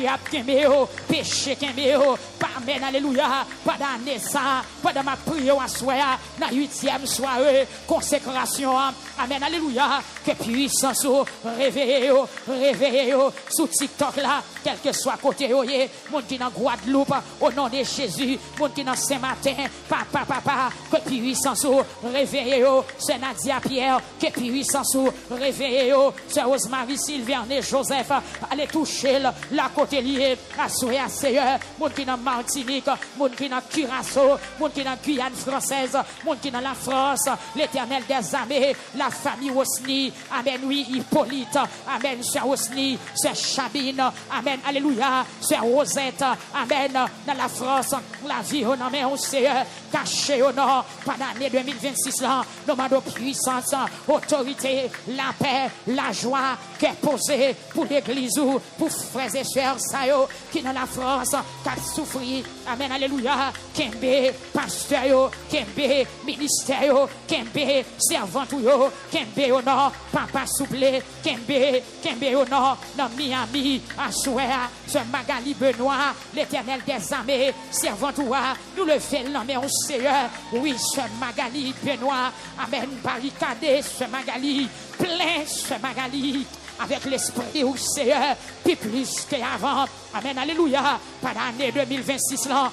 diable kembe, péché kembe, amen, alléluia, pendant ça, pendant ma prière à soir, dans 8e soirée, consécration, amen, alléluia, que puissance, réveillez, sous TikTok là, quel que soit côté, mon qui dans Guadeloupe, au nom de Jésus, mon qui dans Saint-Martin, papa, que puissance, réveillez, c'est Nadia Pierre, que puissance, réveillez, c'est Rosemary Sylviane Joseph, allez toucher la côté liée, à soir, Seigneur, mon qui dans Martinique, mon qui dans Curaçao, mon qui dans Guyane française, mon qui dans la France, l'Éternel des armées, la famille Osni, amen, oui, Hippolyte, amen, c'est Osni, c'est Chabine, amen, alléluia, c'est Rosette, amen, dans la France, la vie au nom de Seigneur, caché au nord, pendant l'année 2026 là, nous demandons puissance, autorité, la paix, la joie, qui est posée pour l'église ou pour frères et sœurs, ça yo, qui dans la France, qui a souffert, amen, alléluia, Kembe, pasteur yo, Kembe, ministère yo, Kembe, servant yo, Kembe au nord, papa souple, Kembe au nord, dans Miami, à Souéa, ce Magali Benoît, l'Éternel des armées, servant toi, nous le faisons, mais on Seigneur, oui, ce Magali Benoît, amen, barricadé, ce Magali, plein, ce Magali, avec l'esprit au Seigneur, puis plus qu'avant, amen, alléluia, pendant l'année 2026 là,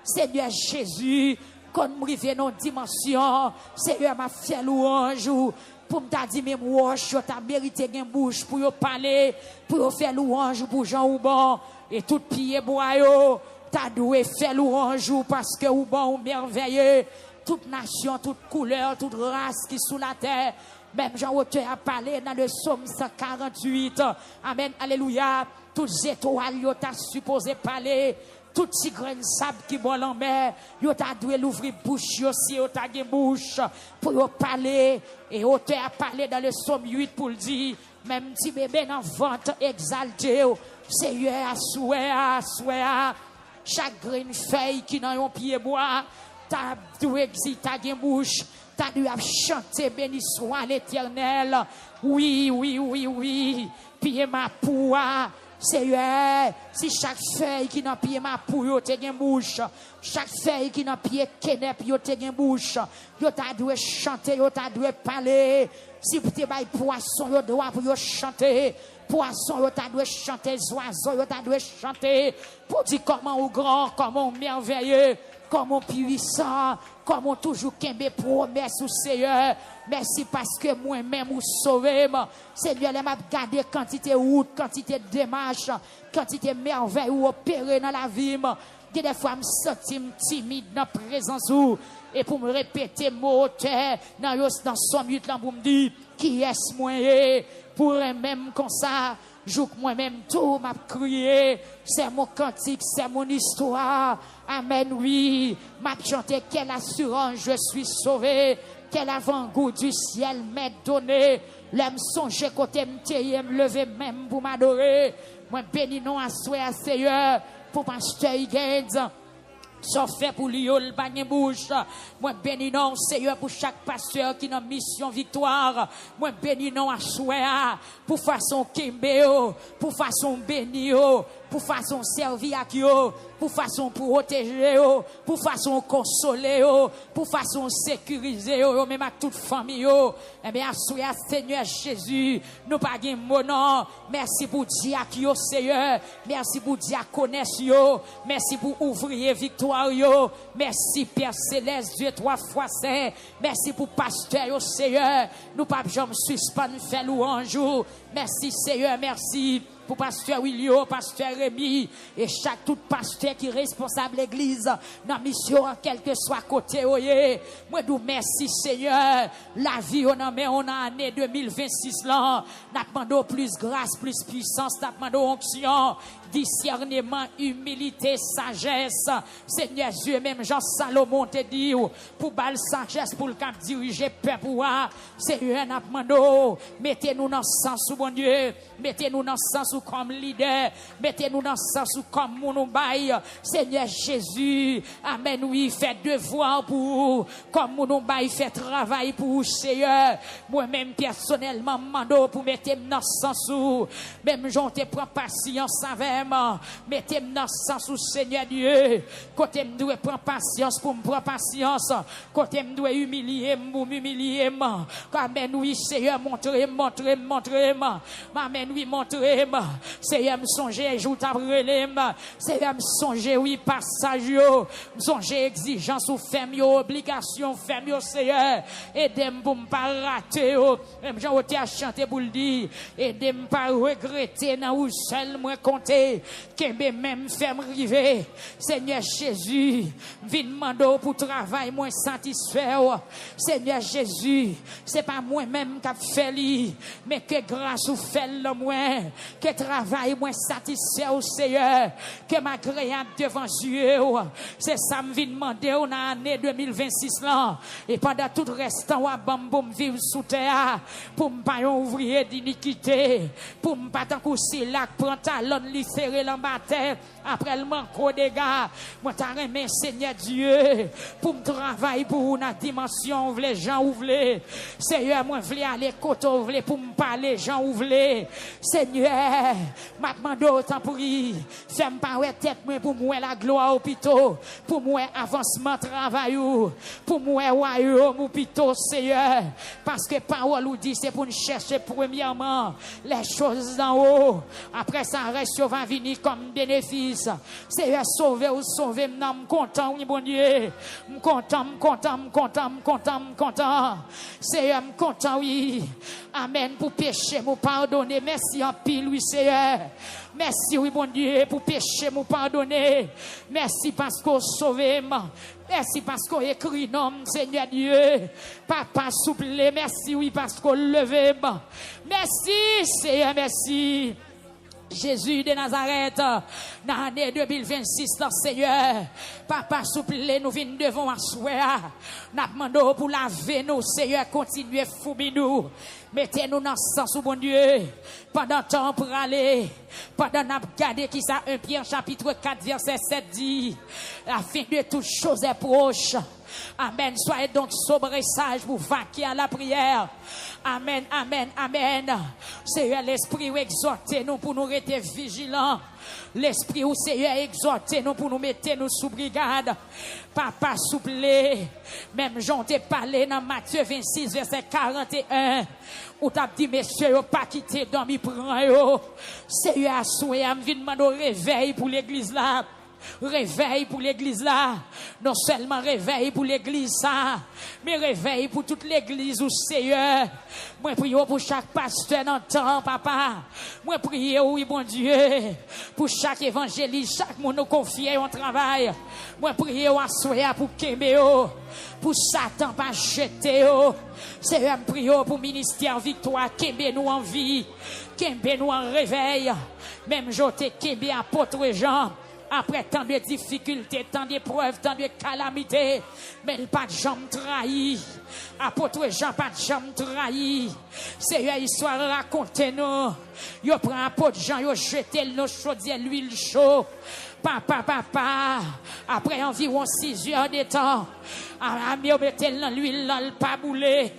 Seigneur Jésus, quand nous arrivons dans une dimension, Seigneur m'a fait louange, pour me dire, même wash, tu as mérité une bouche pour parler, pour faire louange pour Jean Oubon, et tout pied bois, t'as doué faire louange parce que Oubon est merveilleux, toute nation, toute couleur, toute race qui est sous la terre, même Jean Auteur a parlé dans le psaume 148, amen, alléluia, toutes étoiles, t'as supposé parler, tout petit grain de sable qui vole en mer, yo t'a doué l'ouvrir bouche aussi, yo t'a gen bouche pour yo parler, et auteur a parlé dans le psaume 8 pour le dire, même si bébé dans ventre exalté, Seigneur à souhait, chaque grain de feuille qui dans yon pied bois, t'a doué t'as gen bouche, t'as dû chanter béni soit l'Éternel, oui, pied ma poua, Seigneur, si chaque feuille qui n'a pied ma pou yo te gen bouche, chaque feuille qui n'a pied kenep yo te gen bouche, yo ta dû chanter, yo ta dû parler, si vous te bay poisson yo doit pour yo chanter, poisson yo ta dû chanter, oiseau yo ta dû chanter, pour dire comment ou grand, comment merveilleux, comment puissant, comment toujours kembe promesse au Seigneur. Merci parce que moi-même vous sauvez. Seigneur, m'a gardé quantité route, quantité de démarche, quantité merveille ou opérer dans la vie. Des fois, je me sens timide dans la présence ou et pour me répéter mon auteur dans son minute là pour me dire qui est-ce moi pour même comme ça. Joue moi-même tout m'a crié, c'est mon cantique, c'est mon histoire. Amen, oui. M'a chanté quelle assurance je suis sauvé, quel avant-goût du ciel m'est donné. L'homme songe côté m'teye me lever même pour m'adorer. Moi béni non à souhait Seigneur pour pasteur Higgins. Sauf fait pour lui, le bagne bouche. Moi, béni non, Seigneur, pour chaque pasteur qui n'a mission victoire. Moi, béni non, à souhait, pour façon Kimbeo, pour façon béni, pour façon servir à Kyo, pour façon protéger, pour façon consoler, pour façon sécuriser, même à toute famille. Eh bien, à souhait, Seigneur Jésus, nous pas de mot non. Merci pour diacre, Seigneur. Merci pour diaconesse, merci pour ouvrier victoire. Merci Père Céleste, Dieu 3 fois saint. Merci pour pasteur, Seigneur. Nous pas jamais suspendre faire louange. Merci Seigneur, merci pour pasteur William, pasteur Rémi et chaque tout pasteur qui est responsable de l'église dans la mission, quel que soit côté. Moi nous merci Seigneur. La vie on a année 2026 là. N'a demandé plus grâce, plus puissance, n'a demandé onction, discernement, humilité, sagesse. Seigneur Dieu, même Jean Salomon te dit pour bal sagesse pour le cap diriger peuple. Seigneur n'a demandé mettez-nous dans le sens bon Dieu, mettez-nous dans le sens sens comme leader. Mettez-nous dans sens comme mon bail. Seigneur Jésus, amen, oui, fait devoir pour comme mon bail fait travail pour Seigneur. Moi-même, personnellement, mando pour mettre dans sens où, même j'en te prends patience avec moi. Mettez-moi dans sens où, Seigneur Dieu. Côté me doit prendre patience pour me prendre patience. Côté me doit humilier pour m'humilier. Amen, oui, Seigneur, montrez-moi. Amen, oui, montrez-moi. Seigneur, me songer, jour t'abrelé. Seigneur, me songer, oui, passage, yo. Me songer, exigence ou femme, yo, obligation, femme, yo, Seigneur. Aidez-moi pour me pas rater, yo. Même j'en ai à chanter pour le dire. Aidez-moi pas regretter, dans où seul, moi, compter. Qu'aimez même, fait me river. Seigneur Jésus, viens demander pour travail, moi, satisfait. Seigneur Jésus, c'est pas moi-même qui a fait lui, mais que grâce ou fait le moins, que travail moins satisfait au Seigneur, que ma création devant Dieu, c'est ça me vient demander en année 2026 là, et pendant tout le restant, pour me vivre sous terre, pour me pas ouvrier d'iniquité, pour me pas tant qu'aussi là, prendre talon, li serrer dans ma tête, après le manque au dégât, moi t'as remis Seigneur Dieu, pour me travailler pour une dimension, les gens ouvrent. Seigneur, moi, je veux aller côté ouvrir pour me parler, gens ouvrés. Seigneur, m'a demandé autant pour y. Fais-moi pas tête pour moi la gloire au pito, pour moi avancement travail, pour moi royaume au pito, Seigneur. Parce que parole nous dit, c'est pour nous chercher premièrement les choses d'en haut. Après ça, reste va venir comme bénéfice. Seigneur, sauver ou sauver, m'en content, oui, bon Dieu. M'content. Seigneur, m'content, oui. Amen, pour pécher, m'ou pardonner. Merci en pile, oui, Seigneur. Merci, oui, bon Dieu, pour pécher, m'ou pardonner. Merci parce qu'on sauvé, merci parce qu'on écrit nom, Seigneur Dieu. Papa souple, merci, oui, parce qu'on levé. Merci, Seigneur, merci. Jésus de Nazareth, dans l'année 2026, Seigneur, Papa souple, nous venons devant asseoir. Nous demandons pour laver nous, Seigneur, continuez fouiller nous. Mettez-nous dans le sens, bon Dieu, pendant le temps pour aller, pendant nous regarder qui ça, 1 Pierre chapitre 4, verset 7 dit, la fin de toutes choses est proche. Amen. Soyez donc sobre et sage pour vaquer à la prière. Amen, amen, amen. Seigneur, l'Esprit exhortez nous pour nous rester vigilants. L'Esprit au Seigneur exhortez nous pour nous mettre nous sous brigade. Papa souple, même j'en t'ai parlé dans Matthieu 26, verset 41. Où t'as dit, messieurs, pas quitter, dormir, prends. Seigneur, à souhait, à me demander réveil pour l'église là. Réveil pour l'église là, non seulement réveil pour l'église ça, mais réveil pour toute l'église au Seigneur. Moi prie pour chaque pasteur dans le temps, papa. Moi prie, oui, bon Dieu, pour chaque évangéliste, chaque monde nous confie en travail. Moi prie à soya pour Kéméo, pour Satan pas jeter. Seigneur, prie pour ministère victoire, Kémé nous en vie, Kémé nous en réveil. Même j'ôte Kémé apôtre Jean. Après tant de difficultés, tant d'épreuves, tant de calamités, mais il pas de jambes trahi. Apôtre Jean, pas de jambes trahi. Seigneur, histoire racontez-nous. Yo prend apôtre Jean, yo jeté le chaudière, l'huile chaud. Papa, après environ 6 heures de temps, yo mettez dans l'huile, là, il pas boulé,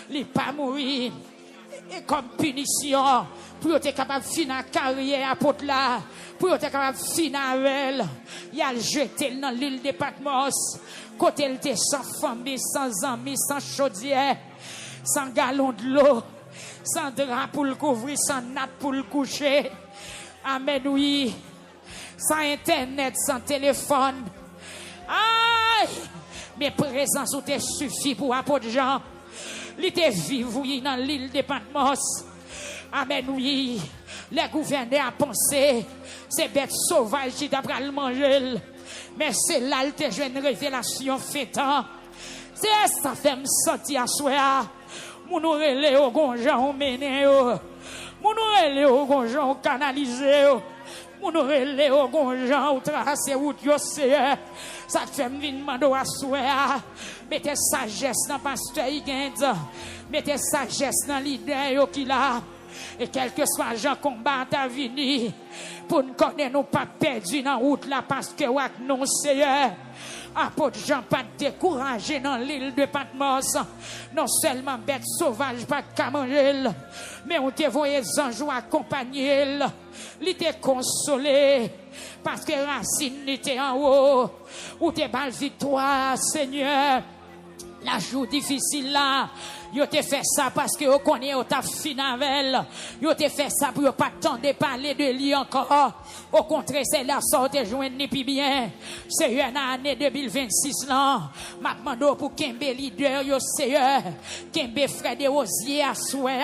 il pas mourir. Et comme punition, pour être capable de finir la carrière apôtre là, pour être capable de finir avec elle, il a jeté dans l'île de Patmos, côté elle était sans famille, sans amis, sans chaudière, sans galon de l'eau, sans drap pour le couvrir, sans natte pour le coucher. Amen, oui. Sans internet, sans téléphone. Aïe! Mais présence ou te suffit pour apôtre Jean. Il était vivre dans l'île de Patmos. Amen, oui. Les gouverneurs a pensé, c'est bête sauvage qui d'après le manger. Mais c'est là qu'il te joue une révélation fêtant. C'est ça fait me sentir à soi. Mon relais au gonjan mené. Mon relais au gonjan canalisé. Mon relais au gonjan ou tracé ou Seigneur. Ça te fait me demander à soi. Mettez sagesse dans pasteur Higgins. Mettez sagesse dans l'idée qui là. Et quel que soit Jean combat à venir, pour nous connaître, nous pas perdus dans la route là, parce que nous, Seigneur, apôtre Jean pas découragé dans l'île de Patmos. Non seulement bête sauvage, pas de manger, mais on te voyait les anges accompagner. Il était consolé parce que Racine était en haut. Ou t'es belle victoire, Seigneur. La joue difficile là, yo te fait ça parce que yo connaît yo ta finavel. Yo te fait ça pour yo pas tendre parler de lui encore. Au contraire, c'est la sorte joindre ni puis bien. C'est une année 2026 là. M'a demandé pour Kembe leader yo Seigneur. Kembe frère de Rosier à souhait.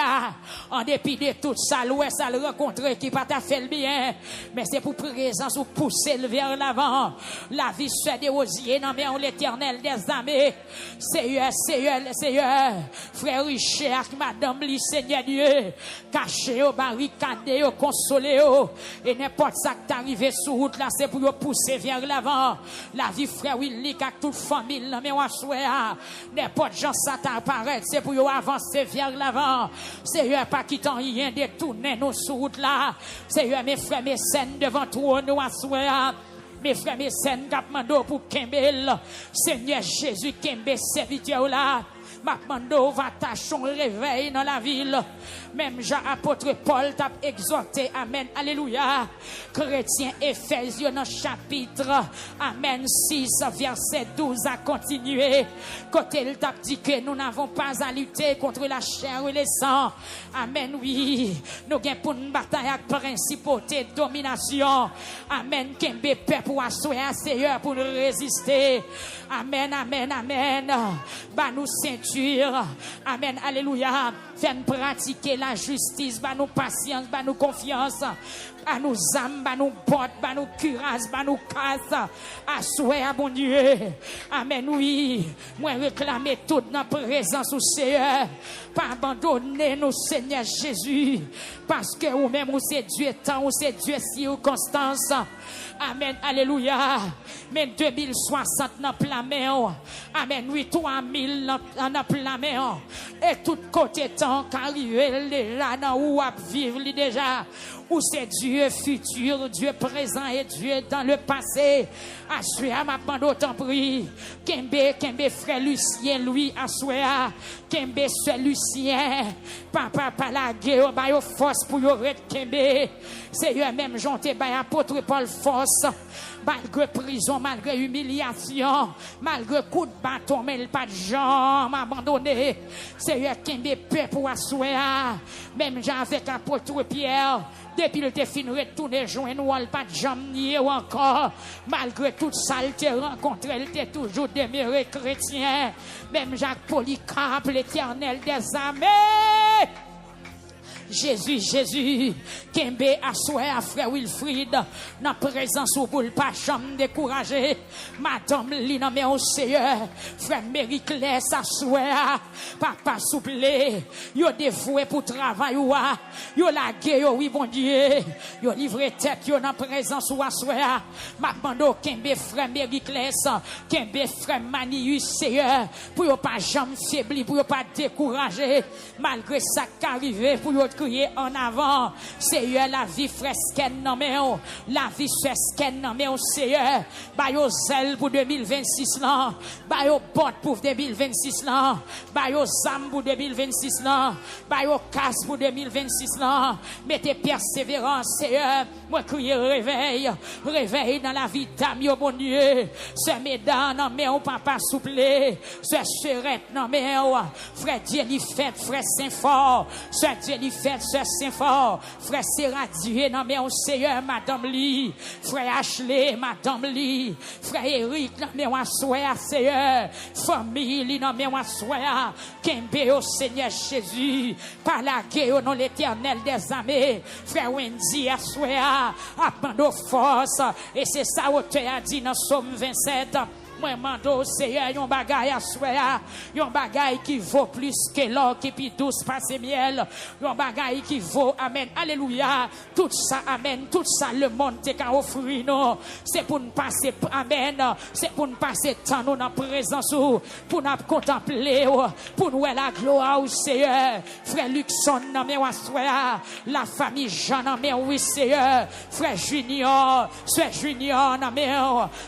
En dépit de tout ça, l'ouest ça le rencontrer qui pas ta fait le bien. Mais c'est pour présence ou pousser le vers l'avant. La vie frère de Rosier non mais on l'Éternel des armées. Seigneur, frère Richard, madame li, Seigneur Dieu, caché au barricadé, au consolé, et n'importe ça qui t'arrive sur route là, c'est pour vous pousser vers l'avant. La vie, frère Willy, avec toute famille, mais on souhaite, n'importe gens ça t'apparaît, c'est pour vous avancer vers l'avant. Seigneur, pas quittant rien, détourner nos sur route là. Seigneur, mes frères, mes scènes devant toi, nous souhaite. Mes frères, mes sœurs, Capmando pour Kembel. Seigneur Jésus, Kembe, serviteur là. Mapmando va tâcher réveil dans la ville. Même Jean apôtre Paul t'a exhorté. Amen. Alléluia. Chrétien Éphésiens dans chapitre. Amen. 6, verset 12 à continuer. Côté il t'a dit que nous n'avons pas à lutter contre la chair et le sang. Amen. Oui. Nous avons pour une bataille avec principauté, domination. Amen. Kembe paix pour assurer à Seigneur pour nous résister. Amen. Amen. Amen. Bah nous ceinture. Amen. Alléluia. Fais-nous pratiquer la justice. Bah nous patience. Bah nous confiance. À nous âmes. Bah nous bottes. Bah nous cuirasses. Bah nous casses. À souhait à bon Dieu. Amen. Oui. Moi réclamer toute notre présence au Seigneur. Pas abandonner nos Seigneur Jésus. Parce que ou même ou c'est Dieu temps. Ou c'est Dieu circonstance. Amen. Alléluia. Mais 2060 dans plein main. Amen. Oui, 3000 dans plein main. Et tout côté temps qu'arrive déjà dans où à vivre déjà. Où c'est Dieu futur, Dieu présent et Dieu dans le passé. Assoya ma bande autant pris. Kembe frère Lucien, lui, assoya. Kembe frère Lucien. Papa la guerre, ba yo force pour yo ret Kembe. C'est eux même jonté ba apôtre Paul force. Malgré prison, malgré humiliation, malgré coup de bâton, mais il pas de gens abandonné. C'est eux Kembe paix pour assoya. Même Jean avec apôtre Pierre. Depuis le défin retourné joindre nous pas de jambes ni encore malgré tout ça il te rencontré il était toujours demeuré chrétien même Jacques Polycarpe l'Éternel des armées. Jésus, Kembe assoé à frère Wilfried, dans présence au boule pas chambre découragé, madame Lina mais au Seigneur, frère Mériclès assoé, papa souplé, yo dévoué pour travail ou yo lagué yo oui bon Dieu, yo livré tête yo dans présence ou assoé, mabando Kembe frère Mériclès, Kembe frère Manius Seigneur, pour yo pas jambe faibli, pour yo pas découragé, malgré ça qui arrivé pour yo crier en avant. Seigneur, la vie fresquenne non mais la vie fresquenne non mais Seigneur, ba yo zèle pour 2026 là, ba yo botte pour 2026 là, ba yo zam pour 2026 là, ba yo casse pour 2026 là. Mettez persévérance Seigneur, moi crier réveil dans la vie d'âme yo bon Dieu. Ce mesdames non mais papa souplé, ce chérette non mais frère Dieu li fait frère Saint-Fort, ce Dieu li fait ce Saint-Fort, frère Séradieu, non mais on Seigneur, madame Lee, frère Ashley, madame Lee, frère Eric, non mais on Seigneur, Seigneur, famille, non mais on Seigneur, Kembe au Seigneur Jésus, par la guerre au nom l'Éternel des armées, frère Wendy, à Seigneur, à bande force, et c'est ça, auteur a dit dans Somme 27, Moi, mando, Seigneur, yon bagay à souhait, yon bagay qui vaut plus que l'or qui puis douce passe miel, yon bagay qui vaut, amen, alléluia, tout ça, amen, tout ça, le monde te ka offrir, non, c'est pour nous passer, amen, c'est pour nous passer temps, nous, dans présence, pour nous contempler, pour nous la gloire, Seigneur, frère Luxon, non, mais la famille Jean, non, mais oui, Seigneur, frère Junior, frère Junior, non, mais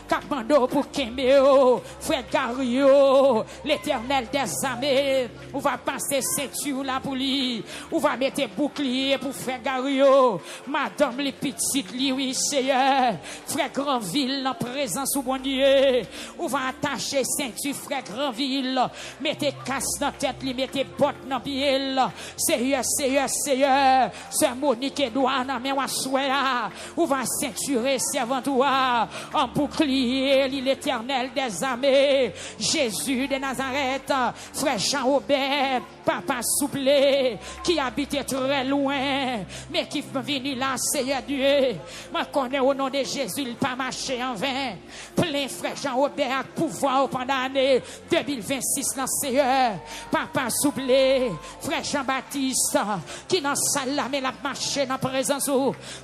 Capando pour Kemeo, frère Gario, l'Éternel des armées, on va passer ceinture là pour lui, on va mettre bouclier pour frère Gario, madame les petites, lui, oui, Seigneur, frère Grandville, en présence au bon Dieu, on va attacher ceinture, frère Grandville, mettez casse dans la tête, lui, mettez bottes dans pied, Seigneur, Seigneur, Seigneur, c'est Monique Edouard, mais on va ceinturer, servant toi, en bouclier, l'Éternel des armées, Jésus de Nazareth, frère Jean-Aubert, papa souplé, qui habitait très loin, mais qui venu là, Seigneur Dieu. Moi, connais au nom de Jésus, il pas marché en vain. Plein frère Jean-Aubert, pouvoir pendant l'année 2026, dans Seigneur. Papa souplé, frère Jean-Baptiste, qui dans salle là, mais la marché dans présence,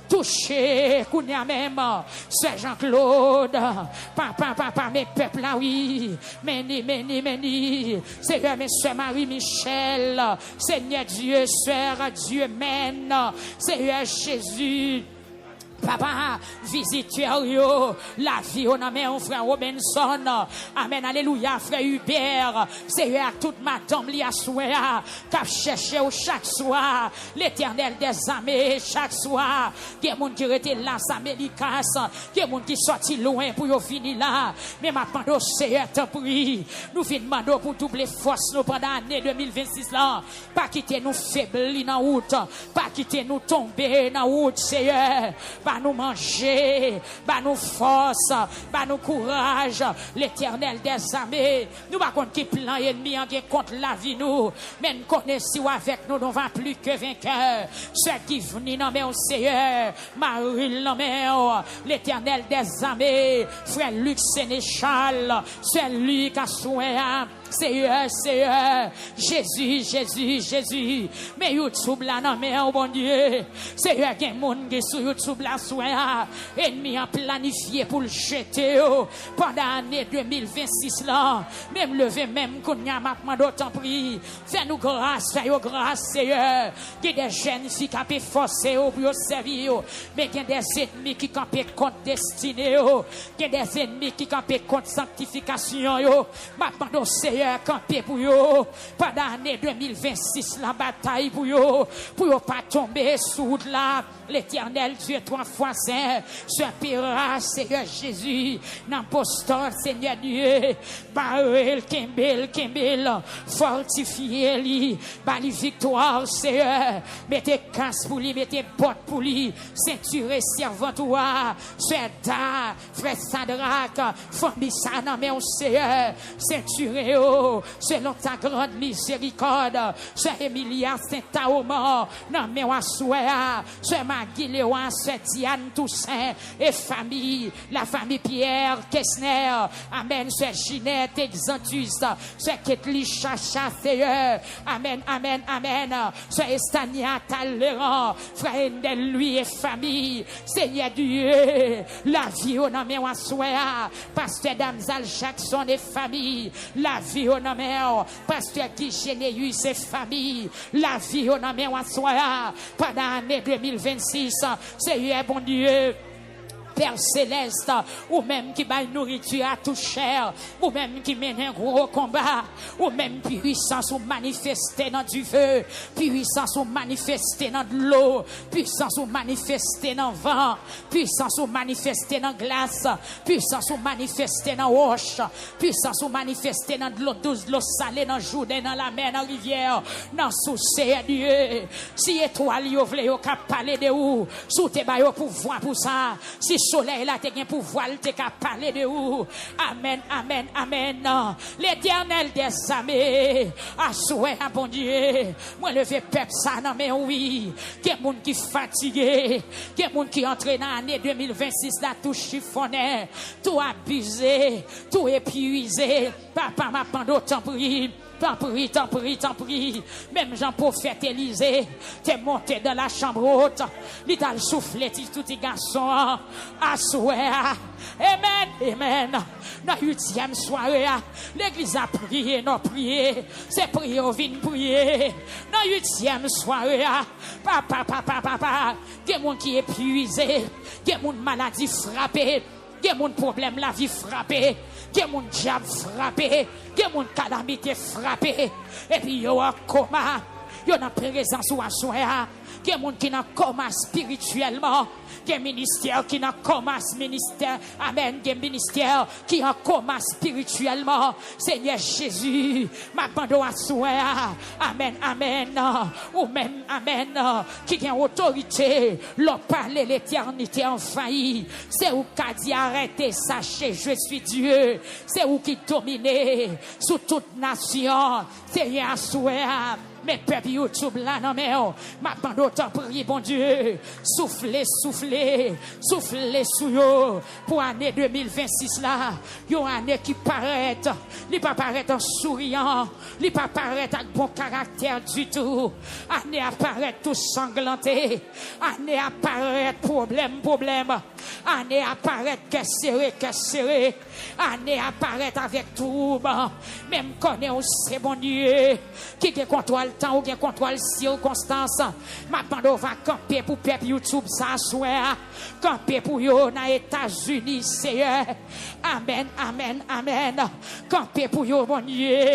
touché, kounia même, frère Jean-Claude, papa, mes peuples là, oui, meni, Seigneur, mes soeurs Marie-Michel, Seigneur Dieu, Sœur Dieu mène, Seigneur Jésus. Papa, visiteur yo, la vie on a mis un frère Robinson, amen, alléluia, frère Hubert, c'est à toute ma tombe li a souhait, qu'a cherché chaque soir, l'Éternel des armées, chaque soir, qui est moun qui était là, sa mélicasse, qui est moun qui sorti loin pour yo finir là, mais maintenant, Seigneur, t'en prie, nous venons demander pour doubler force nous pendant l'année 2026 là, pas quitter nous faiblir dans route, pas quitter nous tomber dans route, Seigneur, bah nous manger, bah nous force, bah nous courage, l'Éternel des armées. Nous pas contre qui plan ennemi en contre la vie nous, mais nous connaissons avec nous, nous va plus que vainqueurs. Ceux qui viennent dans mes Seigneur, Marie Lambert, l'Éternel des armées, frère Luc Sénéchal, c'est lui qui a soin. Seigneur, Jésus, mais YouTube là, non, mais oh bon Dieu, Seigneur, il y a des gens qui sur YouTube là, soin, ennemi a planifié pour le jeter, pendant l'année 2026 là, même lever, même qu'on y a maintenant d'autant pris, fais-nous grâce, Seigneur, il y a des jeunes filles qui ont forcé pour servir, mais il y a des ennemis qui campent contre destinée, il y a des ennemis qui campent contre sanctification, maintenant, Seigneur, camper pour yo pendant l'année 2026 la bataille pour yo pas tomber sous là l'Éternel Dieu 3 fois saint ce pira Seigneur Jésus n'imposteur Seigneur Dieu barrel Kembel fortifier lui bali victoire Seigneur mettez casse pour lui mettez botte pour lui ceinture servant toi frère Sadrach famille ça non mais on Seigneur ceinture selon ta grande miséricorde, c'est Emilia Saint-Aoman, non mais on souhait, c'est Maguiléon, c'est Diane Toussaint, et famille, la famille Pierre Kessner, amen, c'est Ginette Exantus, c'est Ketli Chacha Seigneur, amen, c'est Estania Talleyrand, frère Endel, lui et famille, Seigneur Dieu, la vie, non mais on souhait, pasteur Damsal Jackson et famille, la vie, au nom pasteur Guy Généus et famille, la vie au nom pendant l'année 2026, Seigneur bon Dieu, Père céleste, ou même qui baille nourriture à tout cher, ou même qui mène un gros combat, ou même puissance ou manifester dans du feu, puissance ou manifester dans de l'eau, puissance ou manifester dans le vent, puissance ou manifester dans glace, puissance ou manifester dans roche, puissance ou manifester dans de l'eau douce, de l'eau salée, dans Jourdain, dans la mer, dans la rivière, dans souci Dieu. Si étoile, vous voulez, vous parler de où, sous tes baillots pour voir pour ça, si soleil là, t'es bien pouvoir, t'es qu'à parler de où. Amen, amen, amen. L'Éternel des armées, à souhait, à bon Dieu. Moi, lever peuple ça, non, mais oui. Qu'il y a des gens qui fatigué, qu'il y a des gens qui entrent dans l'année 2026, là, tout chiffonné, tout abusé, tout épuisé. Papa m'a pendant autant pris. T'en prie, t'en prie, t'en prie. Même Jean-Prophète Élisée, t'es monté dans la chambre haute. Il t'a soufflé, tout les garçons. À souhait. Amen, amen. Dans la 8e soirée, l'église a prié, non prié. C'est prié, on vient prier. Dans la 8e soirée, papa, il y a des gens qui sont épuisés. Il y a des gens maladie frappée. Il y a des problèmes la vie frappée. Il y a des diable frappé. Il y a des calamité frappé. Et puis il y a un coma. Il y a une présence ou un soin. Il y a des gens qui sont en coma spirituellement. Il y a un ministère qui est en coma ministère. Amen. Il y a un ministère qui est en coma spirituellement. Seigneur Jésus, ma bande à soin. Amen, amen. Ou même, amen. Qui a autorité. L'on parle l'éternité en failli. C'est où qu'a dit arrêtez, sachez, je suis Dieu. C'est où qui domine sous toute nation. Seigneur à soin. Mais peuple YouTube là, non mais ma bande autant prier, bon Dieu. Soufflez, soufflez, soufflez sous yo. Pour l'année 2026 là, yon année qui paraît, li pas paraît en souriant, li pas paraît avec bon caractère du tout. Année apparaît tout sanglanté, année apparaît problème. Année apparaît que serré, année apparaît avec trouble. Même connaît c'est bon Dieu qui contrôle temps ou bien contrôle circonstance. Ma bande va camper pour peuple YouTube ça soir. Camper pour yo dans les États-Unis, Seigneur. Amen, amen, amen. Camper pour yo, mon Dieu.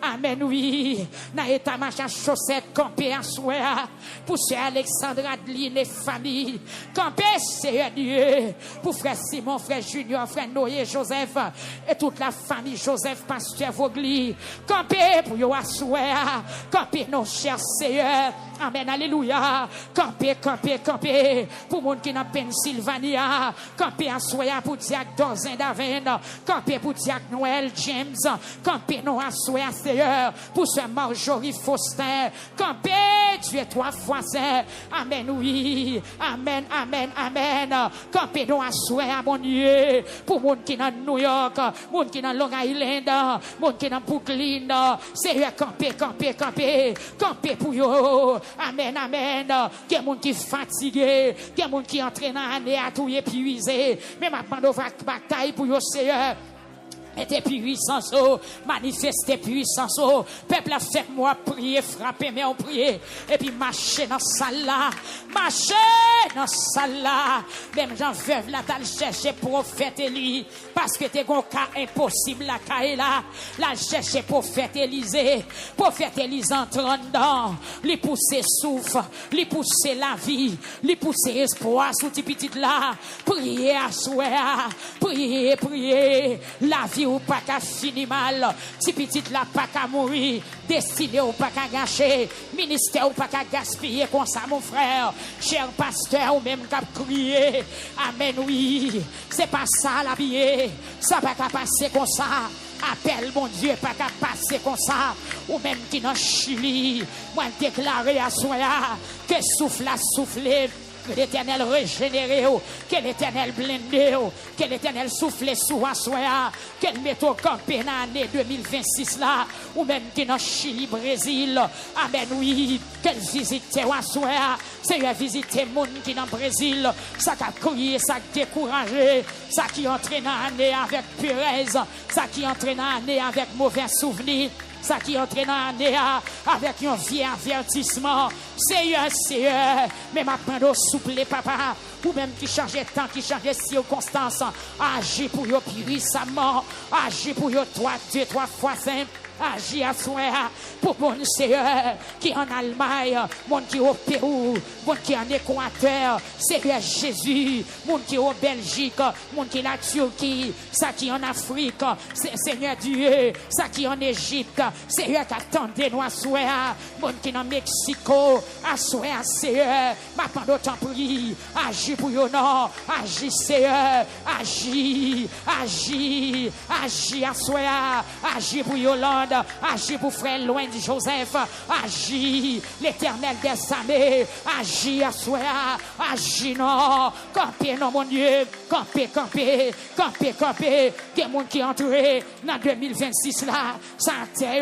Amen, oui. Dans l'état machin chaussette, camper à soir. Pour Sœur Alexandre Adeline et famille. Camper, Seigneur Dieu. Pour frère Simon, frère Junior, frère Noé, Joseph. Et toute la famille Joseph, pasteur Vogli. Camper pour yo à soir. Camper nos chers Seigneur. Amen, alléluia. Camper. Pour moun qui dans Pennsylvania. Camper à soya pour Diak Dozin Daven. Camper pour Diak Noël James. Camper nous à soya Seigneur. Pour ce Marjorie Faustin. Camper, tu es 3 fois saint. Amen, oui. Amen. Camper nous à soya, mon Dieu. Pour moun qui dans New York. Moun qui dans Long Island. Moun qui dans Brooklyn. Seigneur, camper. Camper pour yo. Amen. Il y a des gens qui sont fatigués. Il y a des gens qui entrent dans l'année à tout épuisé. Mais maintenant, on va bataille pour le Seigneur. Mettez puissance, manifestez puissance. Peuple a fait moi prier, frapper, mais on prier. Et puis marcher dans salle là. Même Jean veuve là, t'as cherché prophète Élie. Parce que t'es un cas impossible la caille là. Là, chercher prophète Élisée. Prophète Élisée entrant dedans. Lui pousser souffle, lui pousser la vie, lui pousser espoir sous tes petites là. Prier à souhait, prier. La vie ou pas qu'à finir mal, si petite la pas qu'à mourir, destiné ou pas qu'à gâcher, ministère ou pas qu'à gaspiller comme ça mon frère, cher pasteur ou même qu'à crier, amen oui, c'est pas ça la vie, ça pas qu'à passer comme ça. Appelle mon Dieu, pas qu'à passer comme ça, ou même qui dans Chili, moi déclarer à soi que souffle à souffler. Que l'Éternel régénéré, que l'Éternel blindé, que l'Éternel souffle sous à soi, qu'elle mette au campé dans l'année 2026 là, ou même qui dans Chili, Brésil. Amen, oui, qu'elle visite à soi, c'est une visite monde qui dans Brésil, ça qui a crié, ça qui a découragé, ça qui entre dans l'année avec puresse, ça qui entre dans l'année avec mauvais souvenirs. Ça qui entre dans l'année avec un vieux avertissement. Seigneur, mais maintenant, souple, papa, ou même qui change de temps, qui change de circonstances, agis pour eux puissamment, agis pour eux 3 fois saint. agis à soi, pour mon Seigneur, qui en Allemagne, mon qui au Pérou, mon qui en Équateur, Seigneur Jésus, mon qui au Belgique, mon qui la Turquie, ça qui en Afrique, Seigneur Dieu, ça qui en Égypte, Seigneur qui attendait nous à soi, mon qui en Mexico, à soi, Seigneur, ma pendant temps prie, agis pour yo non, agis Seigneur, agis, agis, agis à soi, agis pour Yolande, agis pour frère loin de Joseph, agis, l'Éternel des armées, agis à soi, agis non, campez non mon Dieu, campez, campez, campez, campez, des gens qui entouré dans 2026 là, ça c'est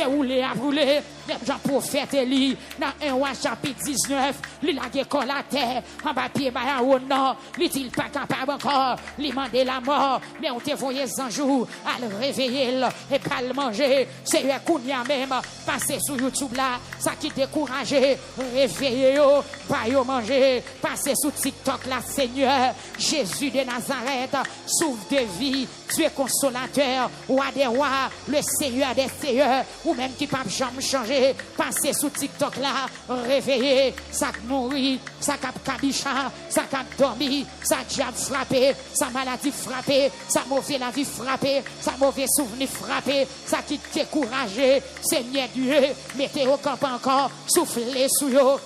roulé à brûler, les gens prophètes Élie, dans 1 roi chapitre 19, il a décollé la terre, en bas pied, en haut, non, il pas capable encore, il mandé la mort, mais on te voyait un jour, à le réveiller et pas le manger, c'est eux qui a même passé sur YouTube là, ça qui découragé, réveillez pas yo manger, passez sur TikTok là, Seigneur, Jésus de Nazareth, sauve de vie, tu es consolateur, roi des rois, le Seigneur des seigneurs, ou même qui pas jamais changer, passez sur TikTok là, réveillez, ça mourit, ça cap cabicha, ça cap dormi, ça diable frappé, ça maladie frappé, ça mauvais la vie frappé, ça mauvais souvenir frappé, ça qui découragé, Seigneur Dieu, mettez au camp encore, soufflez sous yo.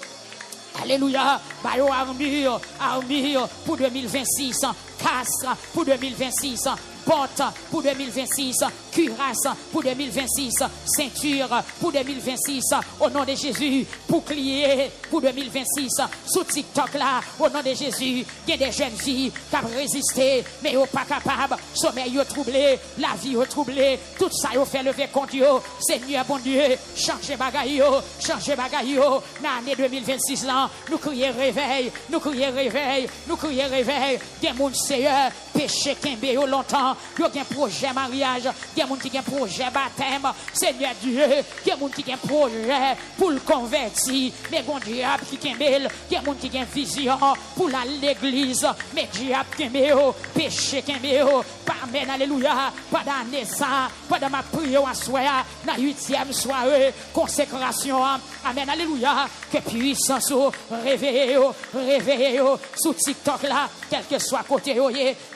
Alléluia, bayo armure, armure pour 2026, casque pour 2026, porte pour 2026, cuirasse pour 2026, ceinture pour 2026, au nom de Jésus, bouclier pour 2026, sous TikTok là, au nom de Jésus, il y a des jeunes filles qui ont résisté, mais ils sont pas capables, sommeil est troublé, la vie est troublée, tout ça ils fait lever contre eux, Seigneur bon Dieu, changez bagaille, changez bagaille, dans l'année 2026 là, nous crions réveil, nous crions réveil, nous crions réveil, des monde Seigneur, péché qu'un longtemps, il y a un projet mariage, il y a des gens qui ont un projet baptême, Seigneur Dieu, il y a des gens qui ont un projet pour le convertir, mais bon diable qui ont il y a des gens qui ont une vision pour l'église, mais diable qui ont péché qui ont amen, alléluia, pendant ça, pendant ma prière à soir, dans la 8e soirée, consécration, amen, alléluia, que puissance, réveillez-vous, réveillez-vous, sous TikTok là, quel que soit côté,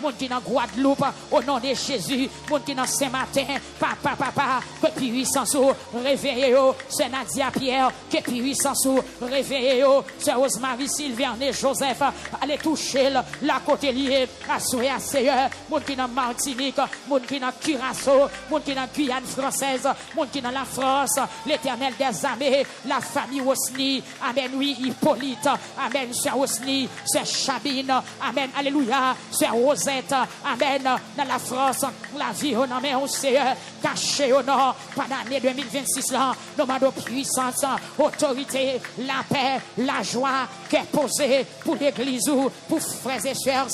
mon qui dans Guadeloupe, au nom de Jésus, mon qui dans Saint-Martin, papa, que puissance, réveillez-vous, c'est Nadia Pierre, que puissance, réveillez-vous, c'est Rosemary Sylviane et Joseph, allez toucher la côté liée, à soir, Seigneur, mon qui dans Martinique, mon qui dans Curaçao, mon qui dans Guyane française, mon qui dans la France, l'Éternel des armées, la famille Osni, amen, oui, Hippolyte, amen, c'est Osni, c'est Chabine, amen, alléluia, c'est Rosette, amen, dans la France, la vie au nom de Seigneur, caché au nom, pendant l'année 2026 là, nous demandons puissance, autorité, la paix, la joie, qui est posée pour l'église ou pour frères et sœurs,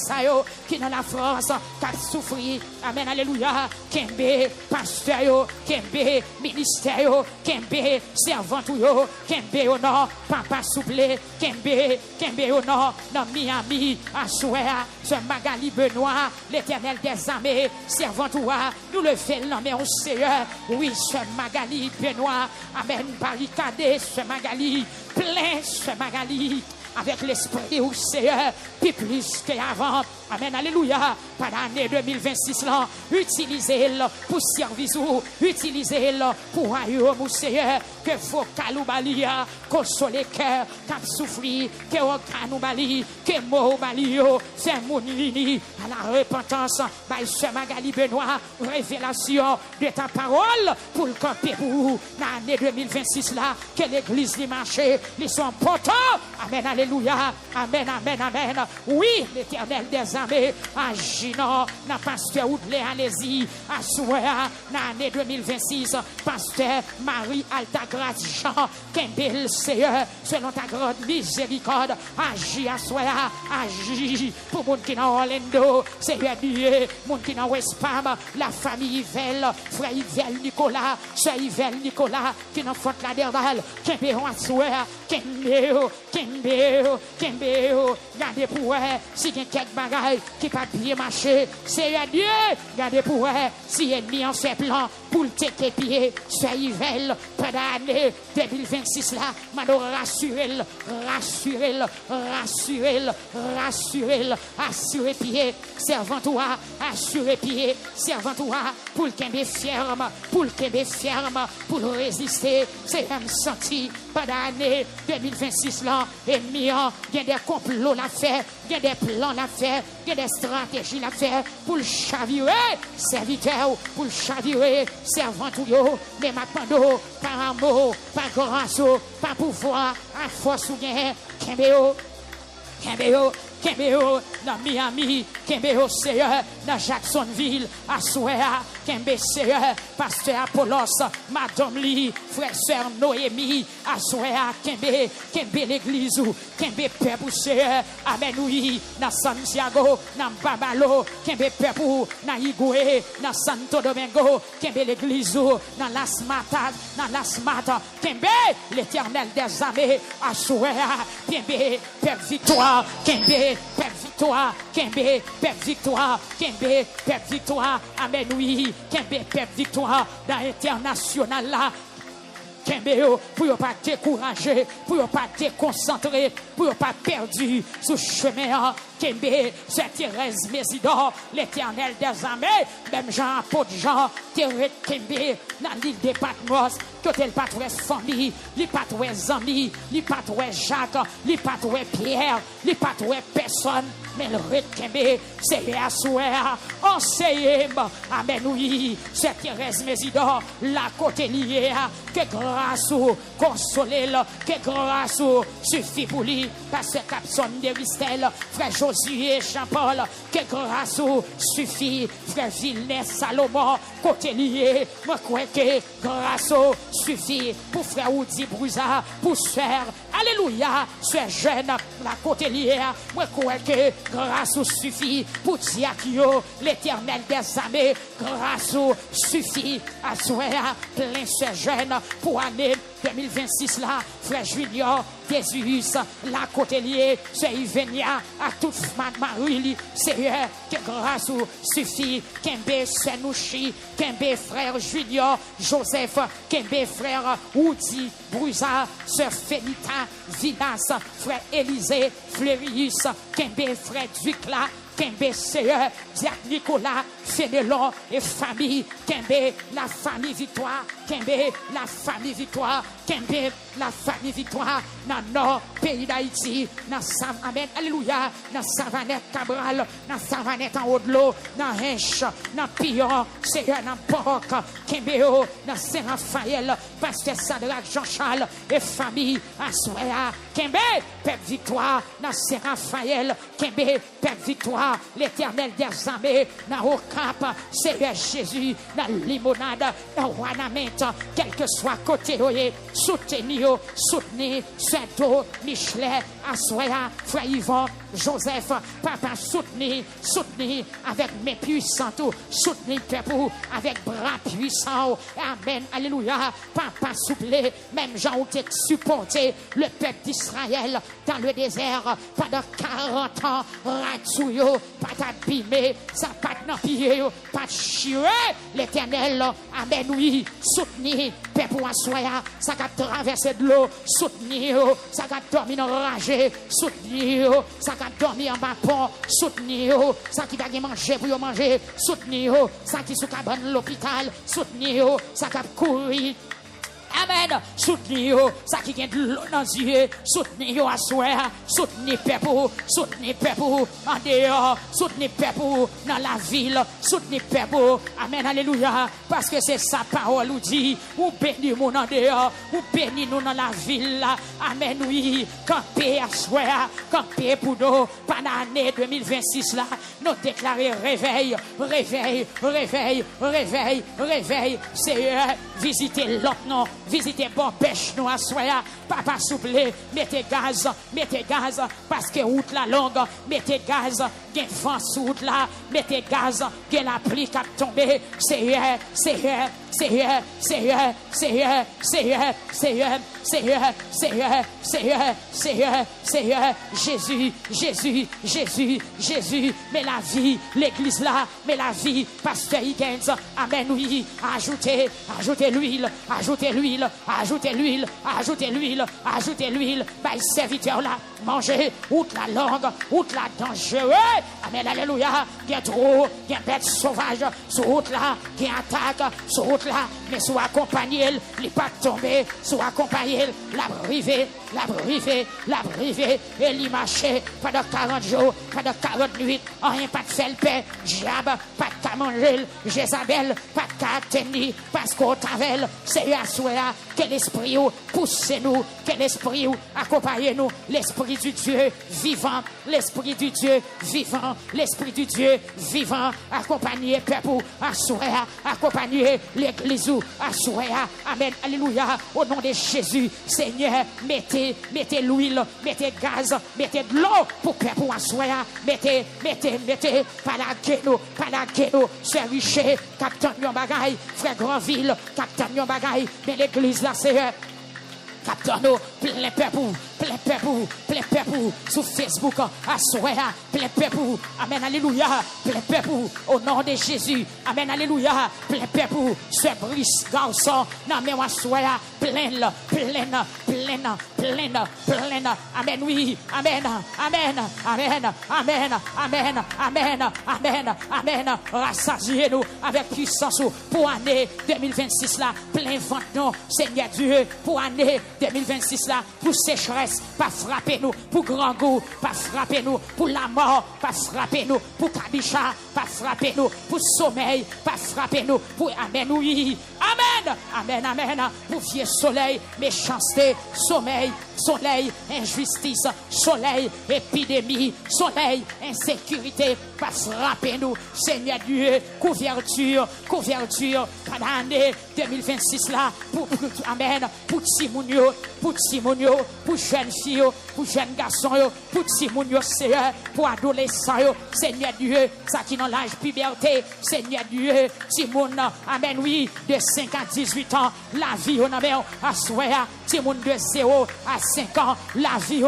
qui dans la France, qui a souffert, amen, alléluia, Kembe, pasteur, Kembe, ministère, Kembe, servant, Kembe au nord, papa souple, Kembe au nord, dans Miami, à Souéa, ce Magali Benoît, l'Éternel des armées, servant, nous le faisons, mais on Seigneur, oui, ce Magali Benoît, amen, barricadé, ce Magali, plein, ce Magali, avec l'esprit au Seigneur, puis plus qu'avant. Amen, alléluia. Pendant l'année 2026, là, utilisez-le pour service ou utilisez-le pour royaume, Seigneur, que vos caloubalia, consoler cœur, cap souffrir, que vos canoubalis, que mot balio, c'est mon lini, à la repentance, by ce Magali Benoît, révélation de ta parole pour le camper pour vous. Dans l'année 2026, là, que l'église du marché, ils sont potents. Amen, alléluia. Amen, amen, amen. Oui, l'Éternel des armées, agissant dans pasteur Oudlé, allez-y, à souhait, dans l'année 2026, pasteur Marie Altagrace Jean, Kembel Seigneur, selon ta grande miséricorde, agis à souhait, agis pour mon qui dans Orlando, Seigneur Dieu, mon qui dans West Palm, la famille Yvel, frère Yvel Nicolas, soeur Yvel Nicolas, qui dans Fort Lauderdale, Kembel à souhait, Kembel, gardez pour si il y a quelques bagailles qui pas bien marcher, Seigneur Dieu, gardez pour si ennemi en fait plan pour le tes pieds, soyez veille pendant l'année 2026 là, m'a rassurez-le, assurez pied, servant toi, assurez pied, servant toi, pour le qu'embé ferme, pour résister, c'est un senti pendant l'année 2026 là, ennemi, il y a des complots à faire, il y a des plans à faire, il y a des stratégies à faire pour le chavirer, serviteur, pour le chavirer, servant tout yo, mais maintenant, par amour, par grâce, par pouvoir, à force ou bien, Kembeo, dans Miami, Kembeo, Seigneur, dans Jacksonville, à Souéa, Kembe, Seigneur, Pasteur Apollos, Madame Lee, Frère Sœur Noémie, à Souéa, Kembe l'église, Kembe Pepou, Seigneur, Amen, oui, dans Santiago, dans Babalo, Kembe Pepou, dans Igoué, dans Santo Domingo, Kembe l'église, dans Las Matas, Kembe, l'éternel des armées, à Souéa, Kembe, Père Victoire, Kembe, Père victoire, Kembe, Père victoire, Kembe, Père victoire, Amen, oui, Kembe, Père victoire, dans l'international là, Kembe, pour ne pas décourager, pour ne pas déconcentrer, pour ne pas perdu ce chemin, Kembe, c'est Thérèse Mésidor, l'éternel des armées, même Jean, apôtre Jean, Thérèse Kembe, dans l'île de Patmos, que tel pas trouvé famille, li pas trouvé amis, li pas trouvé Jacques, li pas trouvé Pierre, li pas trouvé personne, mais le Kembe, c'est à souhait, enseigne, amen, oui, c'est Thérèse Mésidor, la côté liée, que grâce ou consoler, que grâce ou suffit pour lui, parce que Capson de Ristel, frère Josué, Jean-Paul, que grâce ou suffit, frère Villeneuve, Salomon, côté lié, moi crois que grâce ou suffit pour frère Oudi Brouza, pour sœur, alléluia, sœur jeune, la côté lié, moi crois que grâce ou suffit pour Diakio, l'éternel des armées, grâce ou suffit à sœur, plein sœur jeune, pour année 2026 là, frère Junior, Désius, la côté lié, c'est Yvenia, à toute Marie, Seigneur, que grâce ou suffit, Kembe Senouchi, Kembe frère Junior, Joseph, Kembe frère Oudi, Brusa, sœur Félita, Vinas, frère Élisée, Fleurius, Kembe frère Ducla, Kembe Seigneur, Diac Nicolas, Fénélon et famille, Kembe la famille victoire, Kembe la famille victoire, Kembe la famille victoire, dans le nord, pays d'Haïti, dans Amen, alléluia, dans Savanette Cabral, dans Savanette en haut de l'eau, dans Hinche, dans Pillon, Seigneur, dans Porc, Kembe, dans Saint-Raphaël, Pasteur Sadrach, Jean-Charles et famille, Assoya, Kembe, Père victoire, dans Saint-Raphaël, Kembe, Père victoire, l'éternel des armées, dans Ocamp, Seigneur Jésus, dans Limonade, dans Wanament, quel que soit côté, soutenir, Saint-Do, Michelet, Assoya, Frère Yvon, Joseph, Papa, soutenir avec mes puissants, soutenir peuple avec bras puissants, amen, alléluia, Papa souple, même Jean ou t'es supporté le peuple d'Israël dans le désert pendant 40 ans, Ratsouyo, pas t'abîmer, ça pas t'empirer, pas chier, l'éternel, amen, oui, soutenir, peuple Assoya, ça va traverser de l'eau, soutenir, ça va dormir enragé, soutenir, ça va dormir en bas pont, soutenir, ça qui va manger pour manger, soutenir, ça qui sous cabane l'hôpital, soutenir, ça va courir. Amen. Soutenir, ça qui vient de l'eau dans les yeux. Soutenir à soi. Soutenir peuple en dehors. Soutenir peuple dans la ville. Soutenir peuple. Amen. Alléluia. Parce que c'est sa parole ou dit. Ou bénis nous en dehors. Ou bénis nous dans la ville. Amen. Oui. Camper à soi. Camper pour nous. Pendant l'année 2026 là. Nous déclarer réveil. Seigneur, visitez l'autre nom. Visitez bon pêche nous à soya. Papa souple, mettez gaz, parce que route la longue, mettez gaz, gen vent sous route là, mettez gaz, gen la pluie qui a tombé, Seigneur, Jésus, mais la vie, l'église là, mais la vie, pasteur Higgins, amen, oui, ajoutez l'huile, bah, serviteur là, manger, outre la langue, outre la dangereux, amen, alléluia, il y a trop, il y a bête sauvage, sur route là, qui attaque, sur route là, mais soit accompagné, il n'est pas tombé, soit accompagné, la brivé, et il marchait pendant 40 jours, pendant 40 nuits, rien pas de faire le paix, diable, pas de qu'à manger, Jézabel, pas de qu'à tenir, parce qu'au tavel, c'est à souhait, que l'esprit pousse nous, que l'esprit accompagne nous, l'esprit du Dieu vivant, l'esprit du Dieu vivant, accompagner peuple, à souhait, accompagner l'église, à souhait, amen, alléluia, au nom de Jésus, Seigneur, mettez l'huile, mettez gaz, mettez de l'eau pour peuple, à souhait, mettez, pas la guéno, c'est riche, capitaine yon bagay, frère Grandville, capitaine yon bagay, mais l'église là, c'est capitaine, plein peuple, sur Facebook, à soya, plein peuple, amen, alléluia, plein peuple, au nom de Jésus, amen, alléluia, plein peuple, ce Brice, garçon, non, mais à soya, plein, amen, oui, amen, rassasiez-nous avec puissance pour année 2026 là, plein vent, non, Seigneur Dieu, pour année 2026 là, pour sécheresse, pas frapper nous, pour grand goût, pas frapper nous, pour la mort, pas frapper nous, pour Kabisha, pas frapper nous, pour sommeil, pas frapper nous, pour amen, oui, amen, pour vieux soleil, méchanceté, soleil, injustice, soleil, épidémie, soleil, insécurité, pas frapper nous, Seigneur Dieu, couverture, pendant l'année 2026 là, pour amen, pour Timounio, pour jeunes filles, pour jeunes garçons, pour Timounio, Seigneur, pour adolescents, Seigneur Dieu, ça qui dans l'âge puberté, Seigneur Dieu, Timoun, amen, oui, de 5 à 18 ans, la vie, on amen, à souhait, Timoun de 0 à 5 ans, la vie,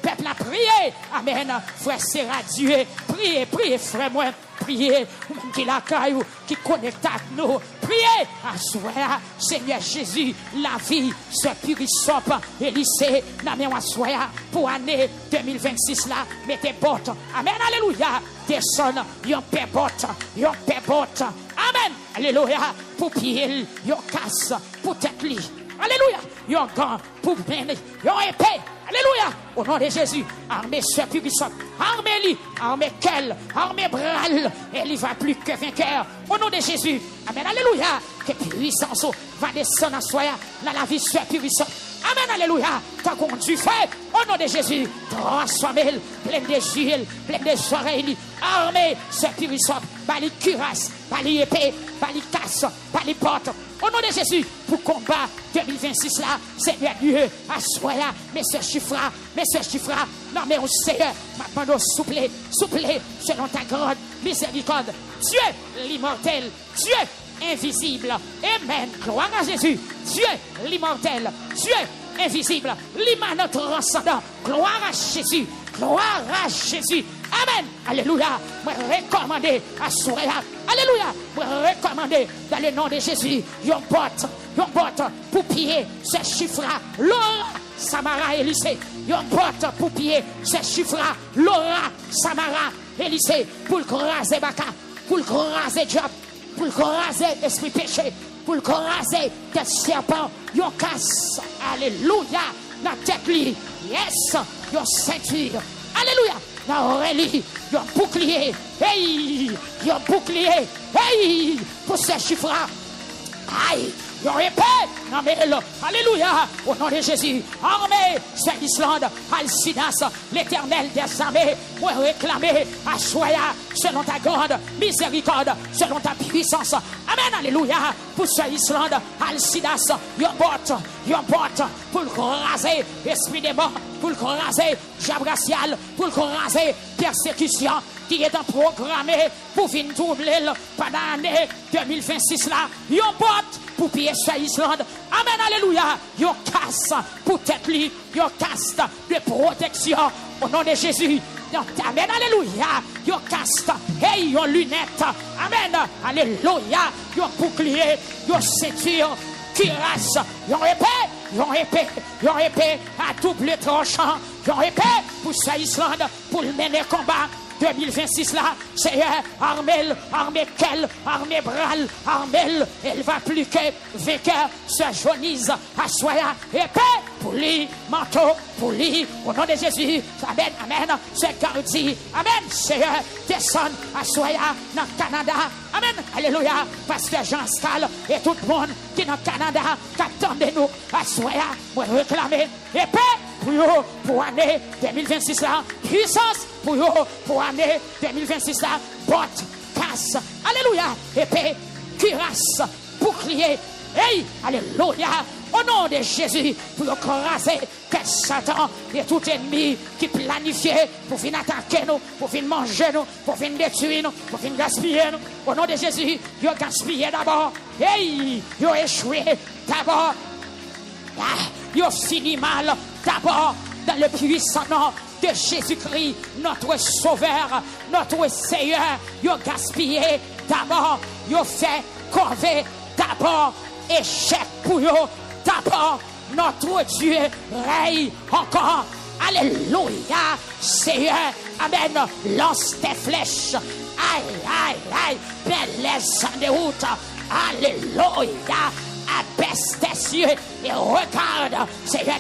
peuple a prié, amen, frère Serra Dieu, priez, frère moi, priez, ou même qui la caille, qui connecte à nous, priez, à soir, Seigneur Jésus, la vie, ce purissop, et lycée, n'amène à soir, pour année 2026 là, mettez bottes, amen, alléluia, descend, yon paix bottes, amen, alléluia, pour pied, yon casse, pour tête li, alléluia, yon gant, pour mener, yon épée, alléluia, au nom de Jésus, armée ce purissop, armée quel, armée bral, et il va plus que vainqueur, au nom de Jésus, amen, alléluia, que puissance va descendre à soi, la vie soit puissante. Amen, alléluia, tant qu'on du feu, au nom de Jésus, transformez, plein de huile, plein de oreilles, armée, soit puissante, bali cuirasse, bali épée, bali casse, bali porte, au nom de Jésus, pour combat 2026 là, Seigneur Dieu, à soi, mais ce chiffre, non mais au Seigneur, maintenant souple, selon ta grande miséricorde, Dieu l'immortel, Dieu invisible, amen, gloire à Jésus, Dieu l'immortel, Dieu invisible, l'immanent transcendant, gloire à Jésus, amen, alléluia, moi recommander à sourire, alléluia, moi recommander dans le nom de Jésus, yon botte pour piller ce chiffre-là, Laura, Samara, Élysée, yon botte pour piller ce chiffre-là, Laura, Samara, Élysée, pour le craser Baka, pour le craser Job, pour le craser esprit péché, pour le craser des serpents, yon casse, alléluia, la tête li, yes, yon ceinture, alléluia, la oreille, yon bouclier, hey, pour ce chiffre, aïe, yon épée, alléluia, au nom de Jésus, armée, c'est l'Islande, Alcidas, l'éternel des armées, pour réclamer à Soya, selon ta grande miséricorde, selon ta puissance, amen, alléluia, pour ce Islande, Alcidas, yon porte, pour le raser, esprit des morts, pour le raser, Jabracial, pour le raser, persécution, qui est en programmé pour finir troubler pendant l'année 2026 là, yon porte pour piller sur Islande. Amen, alléluia. Yon casse pour tête li, yon casse de protection au nom de Jésus. Amen, alléluia. Yon casse, hey, yon lunette. Amen, alléluia. Yon bouclier, yon ceinture, cuirasse, yon épée à double tranchant, yon épée pour sa Islande, pour le mener combat. 2026 là, c'est armée bral, armée, elle va plus que vainqueur, se jaunisse, à soya, épée, pour lui, manteau, pour lui, au nom de Jésus, amen, c'est gardé, amen, c'est descend, à soya, dans le Canada, amen, alléluia, pasteur Jean Stal et tout le monde qui est dans le Canada, qui attendent nous, à soya, pour réclamer, épée, pour l'année 2026 là, puissance pour l'année 2026 là, botte, casse, alléluia, épée, cuirasse, bouclier, hey, alléluia, au nom de Jésus, pour écraser que Satan et tout ennemi qui planifiait pour finir attaquer nous, pour finir manger nous, pour finir détruire nous, pour finir gaspiller nous, au nom de Jésus, il a gaspillé d'abord, hey, il a échoué d'abord, il a fini mal d'abord dans le puissant nom de Jésus-Christ, notre Sauveur, notre Seigneur. Il a gaspillé d'abord, il a fait corvée d'abord, échec pour eux d'abord. Notre Dieu règne encore. Alléluia, Seigneur. Amen. Lance tes flèches. Aïe, belle de route. Alléluia. Abaisse tes yeux et regarde. Seigneur,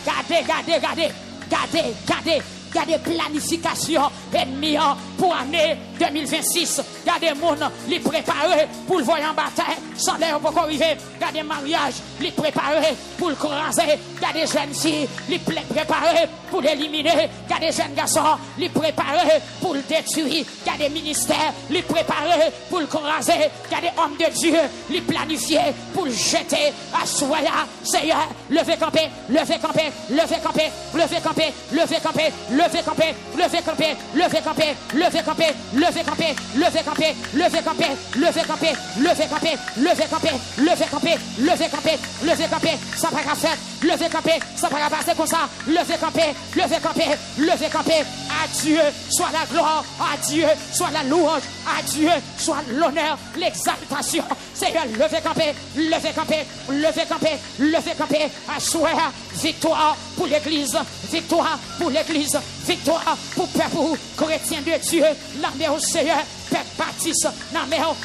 regardez planification ennemi pour l'année 2026. Regardez mon les préparer pour le voyer en bataille sans l'air pour arriver. Regardez mariage les préparer pour le croiser. Regardez jeunes filles les préparer pour l'éliminer. Regardez jeunes garçons les préparer pour le détruire. Regardez ministère les préparer pour le croiser. Regardez hommes de Dieu les planifier pour le jeter à soya. Seigneur, levez camper, levez camper, levez camper, levez camper, levez camper, levez camper, levez camper, levez camper, levez camper, levez camper, levez camper, levez camper, levez camper, levez camper, levez camper, levez camper, levez camper, levez camper, ça va pas faire, levez camper, ça va pas passer comme ça, levez camper, levez camper, levez camper. À Dieu soit la gloire, à Dieu soit la louange, à Dieu soit l'honneur, l'exaltation. Seigneur, levez camper, levez camper, levez camper, levez camper. À souhait, victoire pour l'église, victoire pour l'église, victoire pour le peuple chrétien de Dieu, l'armée au Seigneur. Peuple baptiste,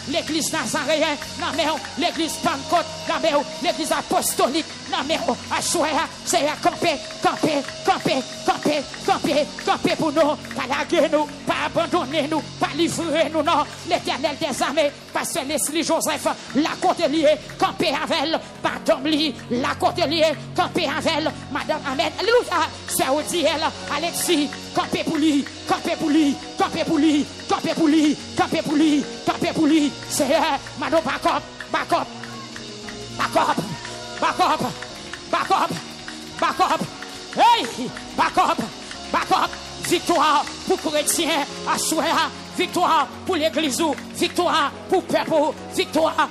l'église nazaréenne, l'église Pentecôte, l'église apostolique, à choisir, c'est à camper pour nous, pas laguer nous, pas abandonner nous, pas livrer nous, non, l'éternel des armées, pasteur Leslie Joseph, la côte liée, camper avec, madame Lee, la côte liée, camper avec, madame Amen, alléluia, c'est Odiel, Alexis, camper pour lui, camper pour lui, camper pour lui, camper pour lui, camper pour lui, camper pour lui, c'est madame back up, hey, back up, victoire pour chrétiens, à souhait, victoire pour l'église, victoire pour le peuple, victoire,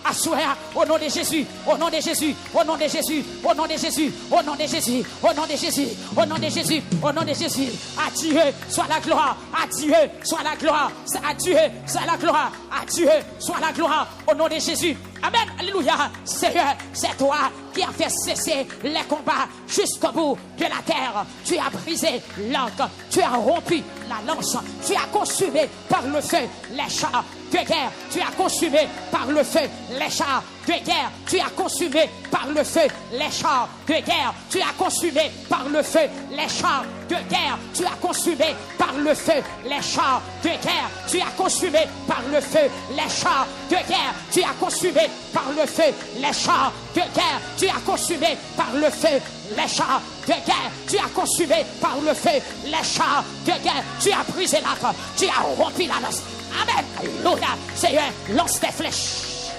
à souhait, au nom de Jésus, au nom de Jésus, au nom de Jésus, au nom de Jésus, au nom de Jésus, au nom de Jésus, au nom de Jésus, au nom de Jésus, à Dieu soit la gloire, à Dieu soit la gloire, à Dieu soit la gloire, à Dieu soit la gloire, au nom de Jésus. Amen, alléluia, Seigneur, c'est toi qui as fait cesser les combats. jusqu'au bout de la terre. Tu as brisé l'arc, tu as rompu la lance, tu as consumé par le feu les chars de guerre, tu as consumé par le feu les chars de guerre, tu as consumé par le feu les chars de guerre, tu as consumé par le feu les chars de guerre, tu as consumé par le feu les chars de guerre, tu as consumé par le feu les chars de guerre, tu as consumé par le feu les chars de guerre, tu as consumé par le feu les chars de guerre, tu as consumé par le feu les chars de guerre, tu as brisé l'arc, tu as rompu la lance. Amen. Alléluia. Seigneur, lance tes flèches.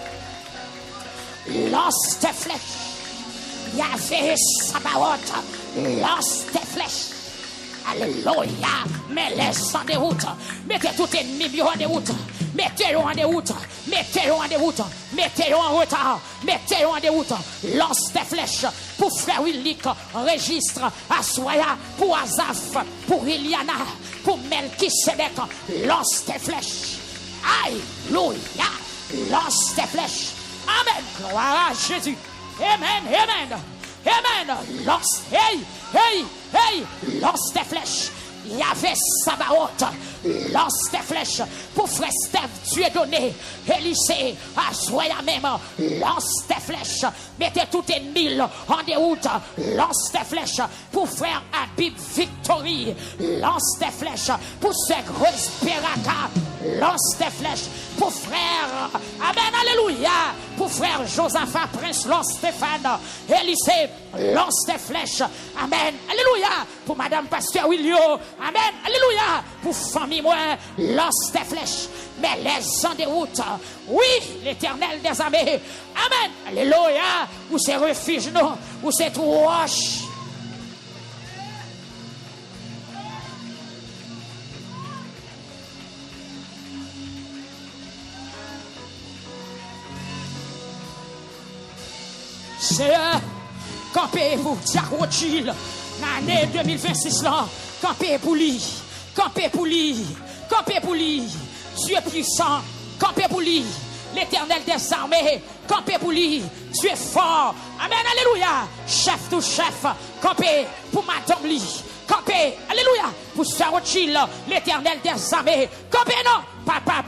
Lance tes flèches. Yahvé Sabaoth, lance tes flèches. Alléluia. Mets-les en déroute. Mettez tout ennemi en déroute. Mettez-le en déroute. Mettez-le en déroute. Mettez-le en retard. Mettez-le en déroute. Lance tes flèches pour Frère Willik. Registre Aswaya. Pour Azaf. Pour Iliana. Pour Melchisedec. Lance tes flèches. Alléluia. Lance tes flèches. Amen. Gloire à Jésus. Amen. Amen. Amen. Lance. Hey. Hey. Hey. Lance tes flèches. Yahvé Sabaoth, lance tes flèches pour Frère Steph, tu es donné. Élysée, Assoya même, lance tes flèches. Mettez tout ennemi en déroute, lance tes flèches pour Frère Habib Victory, lance tes flèches pour Sœur Grace Peraka, lance tes flèches pour Frère, Amen, Alléluia, pour Frère Josaphat Prince, lance Stéphane, Élysée, lance tes flèches, Amen, Alléluia, pour Madame Pasteur Willio, Amen, Alléluia, pour famille moi, lance tes flèches, mais les en déroute, oui, l'Éternel des armées, Amen, Alléluia, où c'est refuge nous, où c'est tout roche. Seigneur, campez-vous, Diacochil, l'année 2026 là, campez pour lui, campez pour lui, campez pour lui, Dieu puissant, campez pour lui, l'Éternel des armées, campez pour lui, Dieu fort, Amen, Alléluia, chef tout chef, campez pour Madame Lee, campez, Alléluia, pour Sarochil, l'Éternel des armées, campez non, papa,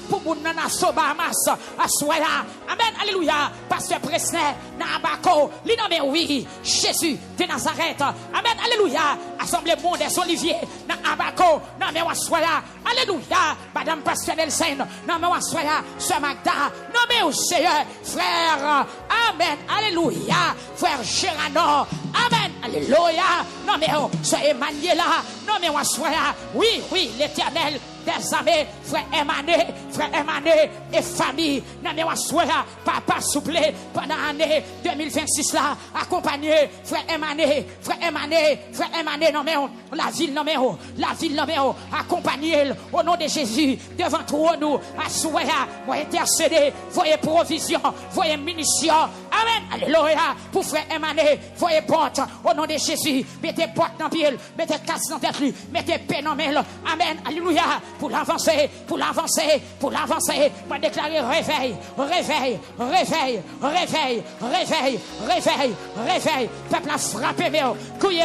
pour mon nana Sobamas, Assoya, Amen, Alléluia, Pasteur Presner, Nabako, l'innommé oui, Jésus de Nazareth, Amen, Alléluia, Assemblée Monde des Oliviers, Nabako, Namé Assoya, Alléluia, Madame Pasteur Nelson, Namé Assoya, Sœur Magda, Namé au Seigneur, Frère, Amen, Alléluia, Frère Gérano, Amen, Alléluia, Namé au Sœur Emmanuela, Namé Assoya, oui, l'Éternel des armées, frère Emmanuel et famille, papa souple pendant l'année 2026 là, accompagné, frère Emmanuel, la ville accompagné au nom de Jésus, devant toi nous, Assoya, moi intercéder, voyez provision, voyez munitions, Amen, Alléluia, pour frère Emmanuel, voyez porte, au nom de Jésus, mettez porte dans pied, mettez casse dans tête, mettez paix dans main, Amen, Alléluia, pour l'avancer, moi déclarer réveil, peuple a frappé, mais couille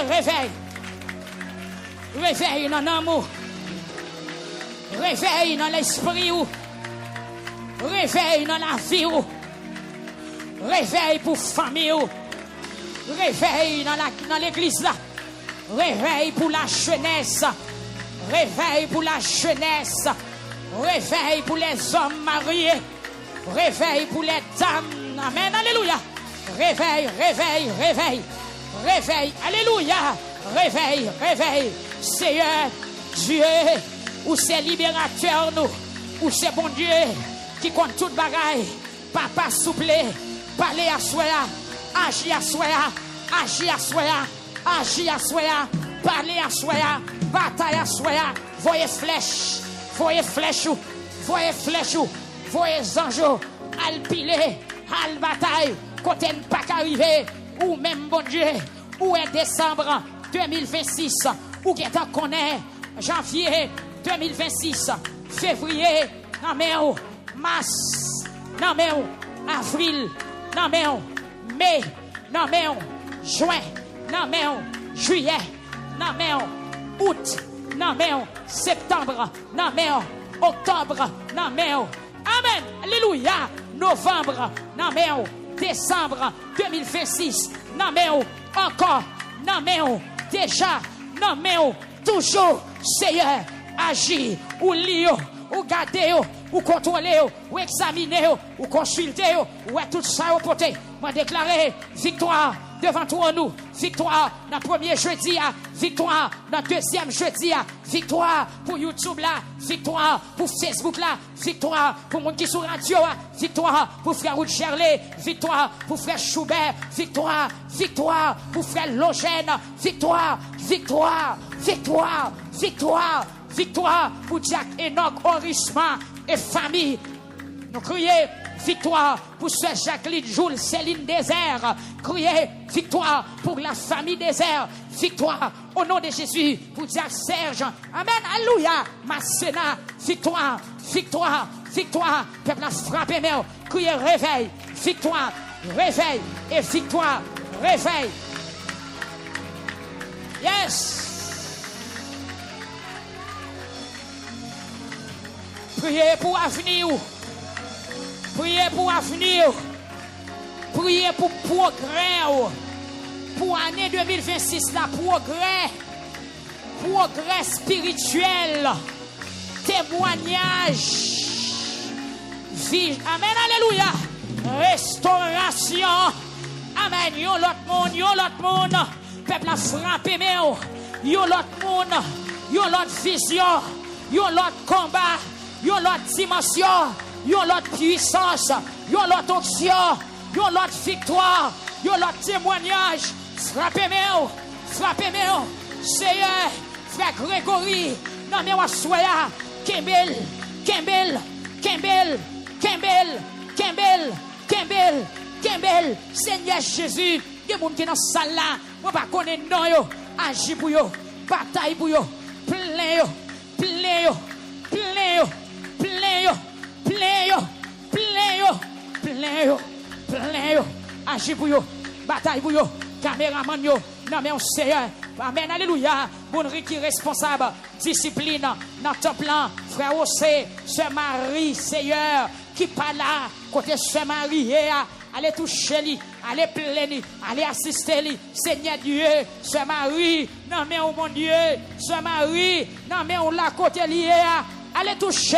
réveil dans l'amour, réveil dans l'esprit, réveil dans la vie, réveil pour famille, réveil dans l'église là, réveil pour la jeunesse, réveil pour la jeunesse, réveil pour les hommes mariés, réveil pour les dames, Amen, Alléluia, réveil, Alléluia, réveil, Seigneur, Dieu, ou c'est libérateur nous, ou c'est bon Dieu, qui compte toute bagaille, papa souple, parlez à soi, agis à soi, parlez à soi, bataille à soi, voyez flèche, voyez anges, al pile, al bataille, côté ne pas qu'arriver, ou même bon Dieu, ou est décembre 2026, ou qui est en connaît, janvier 2026, février, non mars, non avril, non mai, non juin, nan men juillet, nan men août, nan men septembre, nan men octobre, nan men amen, alléluia, novembre, nan men décembre 2026, nan men encore, nan men déjà, nan men toujours, Seigneur, agir, ou lire, ou garder, ou contrôler, ou examiner, ou consulter, ou tout ça au côté. Moi déclarer victoire devant toi nous, victoire dans le premier jeudi, victoire dans le deuxième jeudi, victoire pour YouTube là, victoire pour Facebook là, victoire pour monde qui sont radio, victoire pour frère Ruth Gerley, victoire pour frère Schubert, victoire, victoire pour frère Logène, victoire, victoire, victoire, victoire, victoire pour Jack Enoch Orisma et famille. Nous crions victoire pour Sœur Jacqueline Jules, Céline Désert. Criez victoire pour la famille Désert. Victoire au nom de Jésus pour Jacques Serge. Amen. Alléluia. Masséna. Victoire. Victoire. Victoire. Peuple a frappé. Criez réveil. Victoire. Réveil. Et victoire. Réveil. Yes. Priez pour avenir. Priez pour avenir. Priez pour progrès. Pour l'année 2026, la progrès. Progrès spirituel. Témoignage. Vie. Amen. Alléluia. Restauration. Amen. Yon l'autre monde. Peuple a frappé, mais yon l'autre monde. Yon l'autre vision. Yon l'autre combat. Yon l'autre dimension. Yon l'autre puissance, yon l'autre onction, yon l'autre victoire, yon l'autre témoignage. Frappez-moi, frappez-moi. Seigneur, frère Grégory, non mais soya, Kembel, Kembel, Kembel, Kembel, Kembel, Kembel, Kembel. Seigneur Jésus, il y a des gens qui sont dans la salle là, moi pas connaître non yo, agis pour yo, bataille pour yo, plein yo, plein yo, plein yo, plein yo. Plein yo, plein yo, plein yo, plein yo, agis pour yo, bataille pour yo, caméraman yo, non mais on sait, amen, alléluia, bon qui responsable, discipline, dans ton plan, frère Ossé, Sœur Marie, Seigneur, qui pas là, côté Sœur Marie, allez toucher lui, allez plaindre, allez assister lui, Seigneur Dieu, Sœur Marie, non mais oh mon Dieu, Sœur Marie, non mais on l'a côté lié, allez toucher,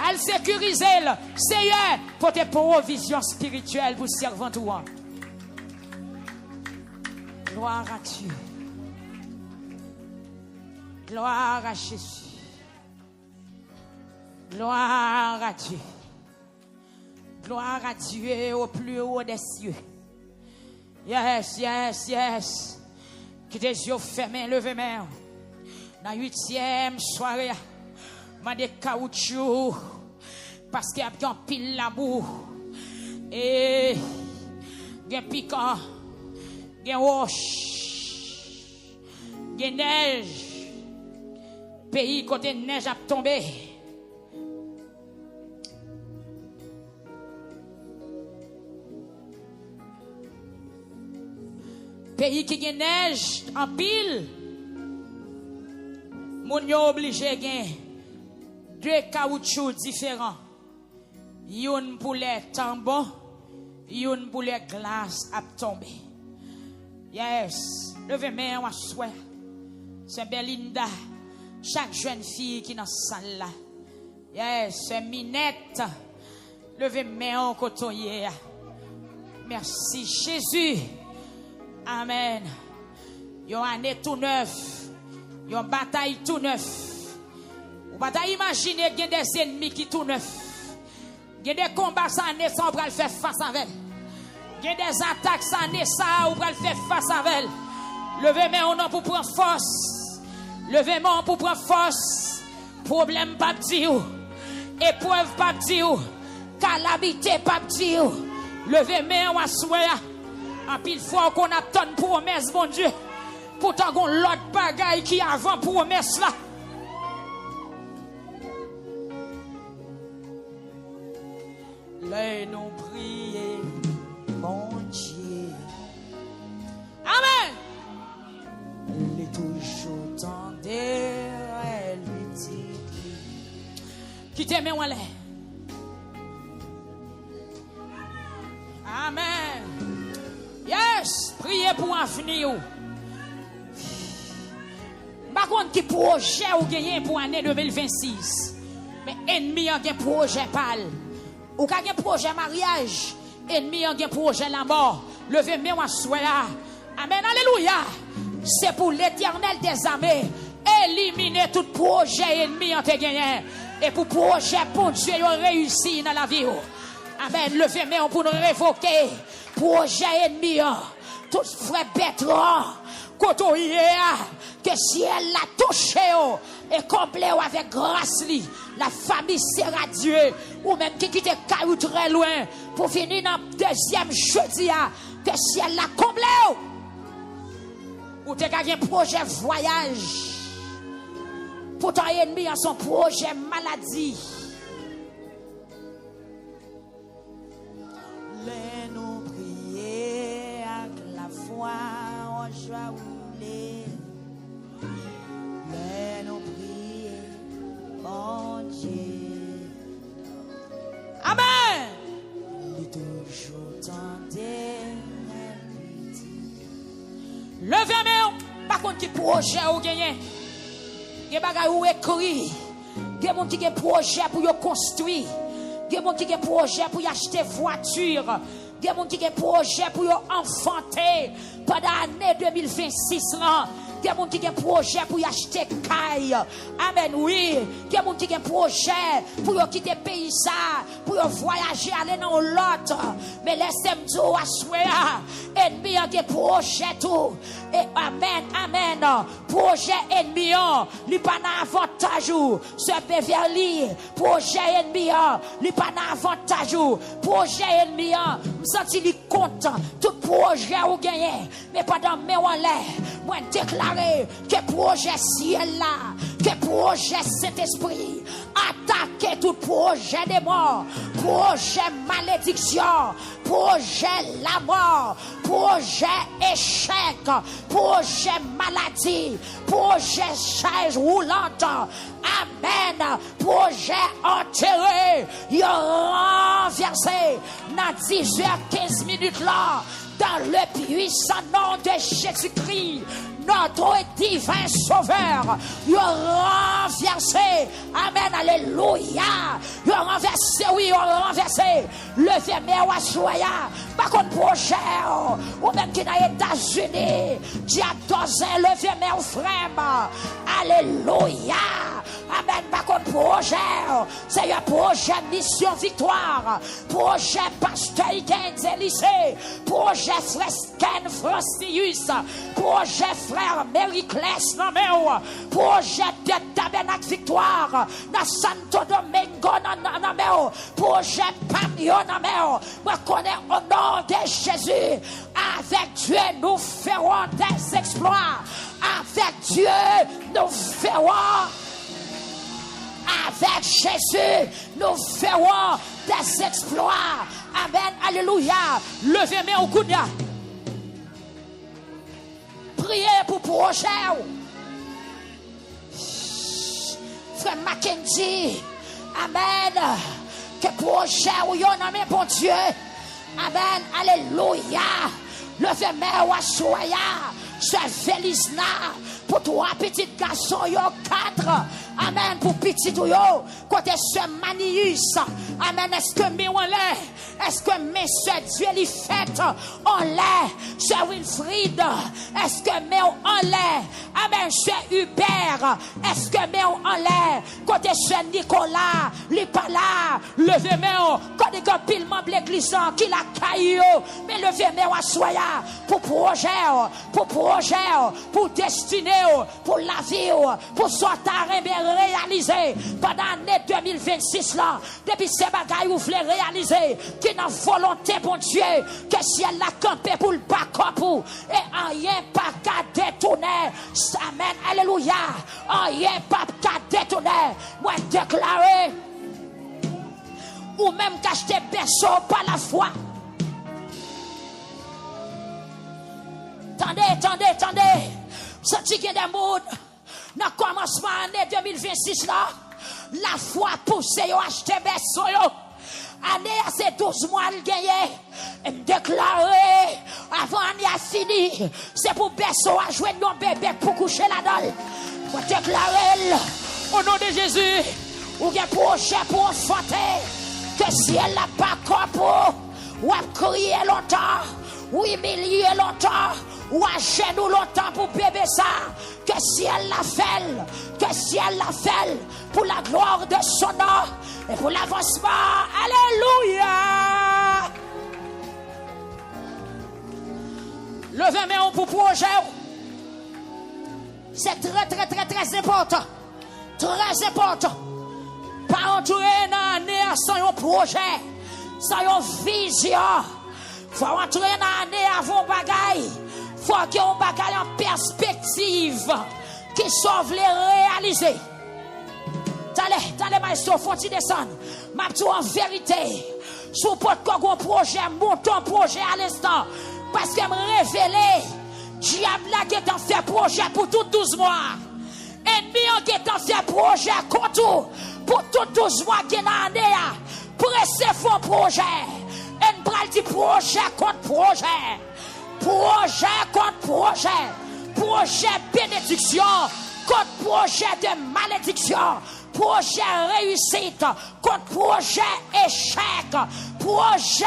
allez sécuriser, Seigneur, pour tes provisions spirituelles pour servir toi. Gloire à Dieu. Gloire à Jésus. Gloire à Dieu. Gloire à Dieu au plus haut des cieux. Yes, yes, yes. Que tes yeux fermés, levez main. Dans la 8e soirée, m'a des caoutchouc. Parce qu'il y a bien pile l'amour. Et il y a piquant. Il y a roche. Il y a neige. Pays côté neige a tombé. Pays qui a neige en pile. Moun yo obligé gen deux caoutchouc différents. Yon pour les tambons, yon pour les glaces à tomber. Yes, levez main à souhait. C'est Belinda, chaque jeune fille qui est dans la salle là. Yes, c'est Minette. Levez main en côté. Merci Jésus. Amen. Yon année tout neuf. Yon bataille tout neuf. Ou bataille imaginer qu'il y a des ennemis qui tout neuf. Il y a des combats ça année ça on va le faire face avec. Il y a des attaques ça année ça on va le faire face avec. Levez main on pour prendre force. Levez main pour prendre force. Problème pas dire. Épreuve pas dire. Calamité pas dire. Levez main on assoya. En pile fois qu'on attend promesse bon Dieu. Pourtant qu'on l'autre bagaille qui avant promesse là. Les nous prier, mon Dieu. Amen. Qui t'aime en l'air. Amen. Yes, priez pour l'avenir. Par contre, qui projet ou gagné pour l'année 2026. Mais ennemi a un projet pâle. Ou ka un projet mariage, ennemi a un projet la mort. Levez-moi à soi là. Amen, alléluia. C'est pour l'Éternel des armées éliminer tout projet ennemi en te gagné. Et pour projet pour Dieu réussi dans la vie. Amen, levez-moi pour nous révoquer projet ennemi. Tout frère Bertrand, côtoyer que si elle l'a touché et complet avec grâce la famille sera Dieu ou même qui quitte caillou très loin pour finir dans deuxième jeudi que si elle l'a comblé ou te gagné un projet voyage pour ton ennemi en son projet maladie. Les nous prier avec la foi en joie rouler. Les nous prier, bon Dieu. Amen. Il est toujours tenté. Levez-moi. Par contre, qui projet ou gagné? Des bagages ou écrit. Des gens qui ont projet pour construire. Des gens qui ont projet pour acheter voiture. Des gens qui ont projet pour enfanter pendant l'année 2026 là. Des gens qui ont projet pour acheter caille. Amen, oui. Des gens qui ont projet pour quitter le pays ça, pour voyager, aller dans l'autre. Mais laissez-moi dire à soi, ennemi a des projets tout. Et amen, amen. Projet ennemi, il pas d'avantage. Ce Beverly, projet ennemi, il pas d'avantage. Projet ennemi, me senti li content. Tout projet ou gagné, mais pendant mes en l'air, moi déclarer que projet ciel là, que projet Saint-Esprit, attaquer tout projet de mort, projet malédiction, projet la mort, projet échec, projet maladie, projet chaise roulante. Amen. Projet enterré, il renversé dans 10h15 là, dans le puissant nom de Jésus-Christ. Notre divin sauveur, il a renversé, amen, alléluia, il a renversé, oui, il a renversé, levez-moi à soya, par contre projet, ou même qui dans les États-Unis, diadosin, levez-moi au frère, alléluia, amen, par contre projet, c'est un projet mission victoire, projet pasteur Ken lycée, projet Fresken Frostius, projet frère Mériclès, projet de tabernacle victoire, dans Santo Domingo, projet Pamio, moi connais au nom de Jésus, avec Dieu nous ferons des exploits, avec Dieu nous ferons, avec Jésus nous ferons des exploits, amen, alléluia, levez-moi au coude. Priez pour projet. Frère Mackenzie. Amen. Que projet ou yon nommé bon Dieu. Amen. Alléluia. Levez-moi à soya. C'est Félisna. Pour trois petits garçons, yo 4. Amen. Pour petit ou yo. Côté ce Manius. Amen. Est-ce que mes on l'est? Est-ce que mes soeurs Dieu les fait en l'air? Sœur Wilfried. Est-ce que mes en l'air? Amen. Sœur Hubert. Est-ce que mes en l'air? Côté ce Nicolas. Les pas là. Levez-moi. Côté pile membre l'église qui la caillou. Mais levez-moi à soya. Pour projet. Pour projet. Pour destinée. Pour la vie. Pour sortir réaliser pendant l'année 2026 là, depuis ces bagailles vous voulez réaliser, qui n'a volonté bon Dieu, que si elle l'a campé pour le backup, et rien pas qu'à détourner, amen, alléluia, rien pas qu'à détourner, moi déclarer, ou même qu'acheter berceau par la foi. Attendez, senti qu'il y a des mots. Dans le commencement de l'année 2026 là, La foi pousse yo acheter berceau yo. Année c'est 12 mois le gagné. Et me déclarer avant année a fini. C'est pour berceau à jouer non bébé pour coucher là-dedans. Moi déclarer au nom de Jésus. Ou bien projet pour enfanter. Que si elle n'a pas corps ou a crié longtemps, ou humilié longtemps, ou à genoux longtemps pour bébé ça. Que si elle l'a fait, que si elle l'a fait pour la gloire de son nom et pour l'avancement. Alléluia. Levez main pour projet. C'est très important. Très important. Pas entrer dans l'année sans un projet, sans une vision. Faut entrer dans l'année avant bagaille. Faut qu'il y ait un bagaille en perspective qui sauve les réaliser. T'allez, maestro, faut-il descendre. Ma tout en vérité, sous porte un projet, monte un projet à l'instant. Parce que me révéler, diable là qui est en fait projet pour tout 12 mois. Ennemi qui est en fait projet contre pour tout 12 mois qui est dans l'année. Pressez fond projet. Et nous dit projet contre projet. Projet contre projet. Projet bénédiction contre projet de malédiction. Projet réussite contre projet échec. Projet,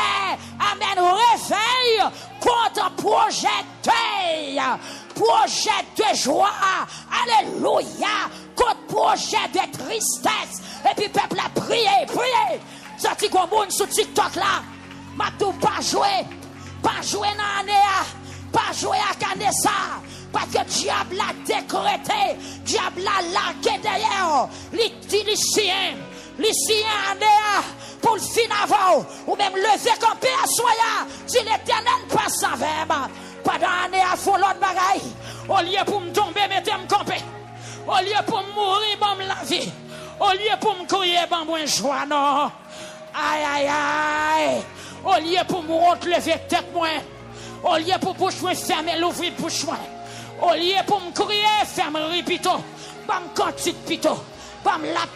amen, réveil contre projet deuil. Projet de joie. Alléluia. Contre projet de tristesse. Et puis peuple a prié. Sorti comme monde sur TikTok là. M'a tout pas joué dans l'année. Pas joué à Canessa. Parce que diable a décrété. Diable a largué derrière. Les siens année. Pour le fin avant. Ou même lever camper à soya. Si l'éternel passe en verbe. Pendant l'année à fond l'autre bagaille. Au lieu pour me tomber, mettez-moi camper. Au lieu pour me mourir, bon la vie. Au lieu pour me crier, bon moi joie, non. Aïe. Au lieu pour me lever tête moi. Au lieu pour bouche moi fermer l'ouvrir bouche moi. Au lieu pour me crier, ferme ripito. Bam cantique pito. Bam la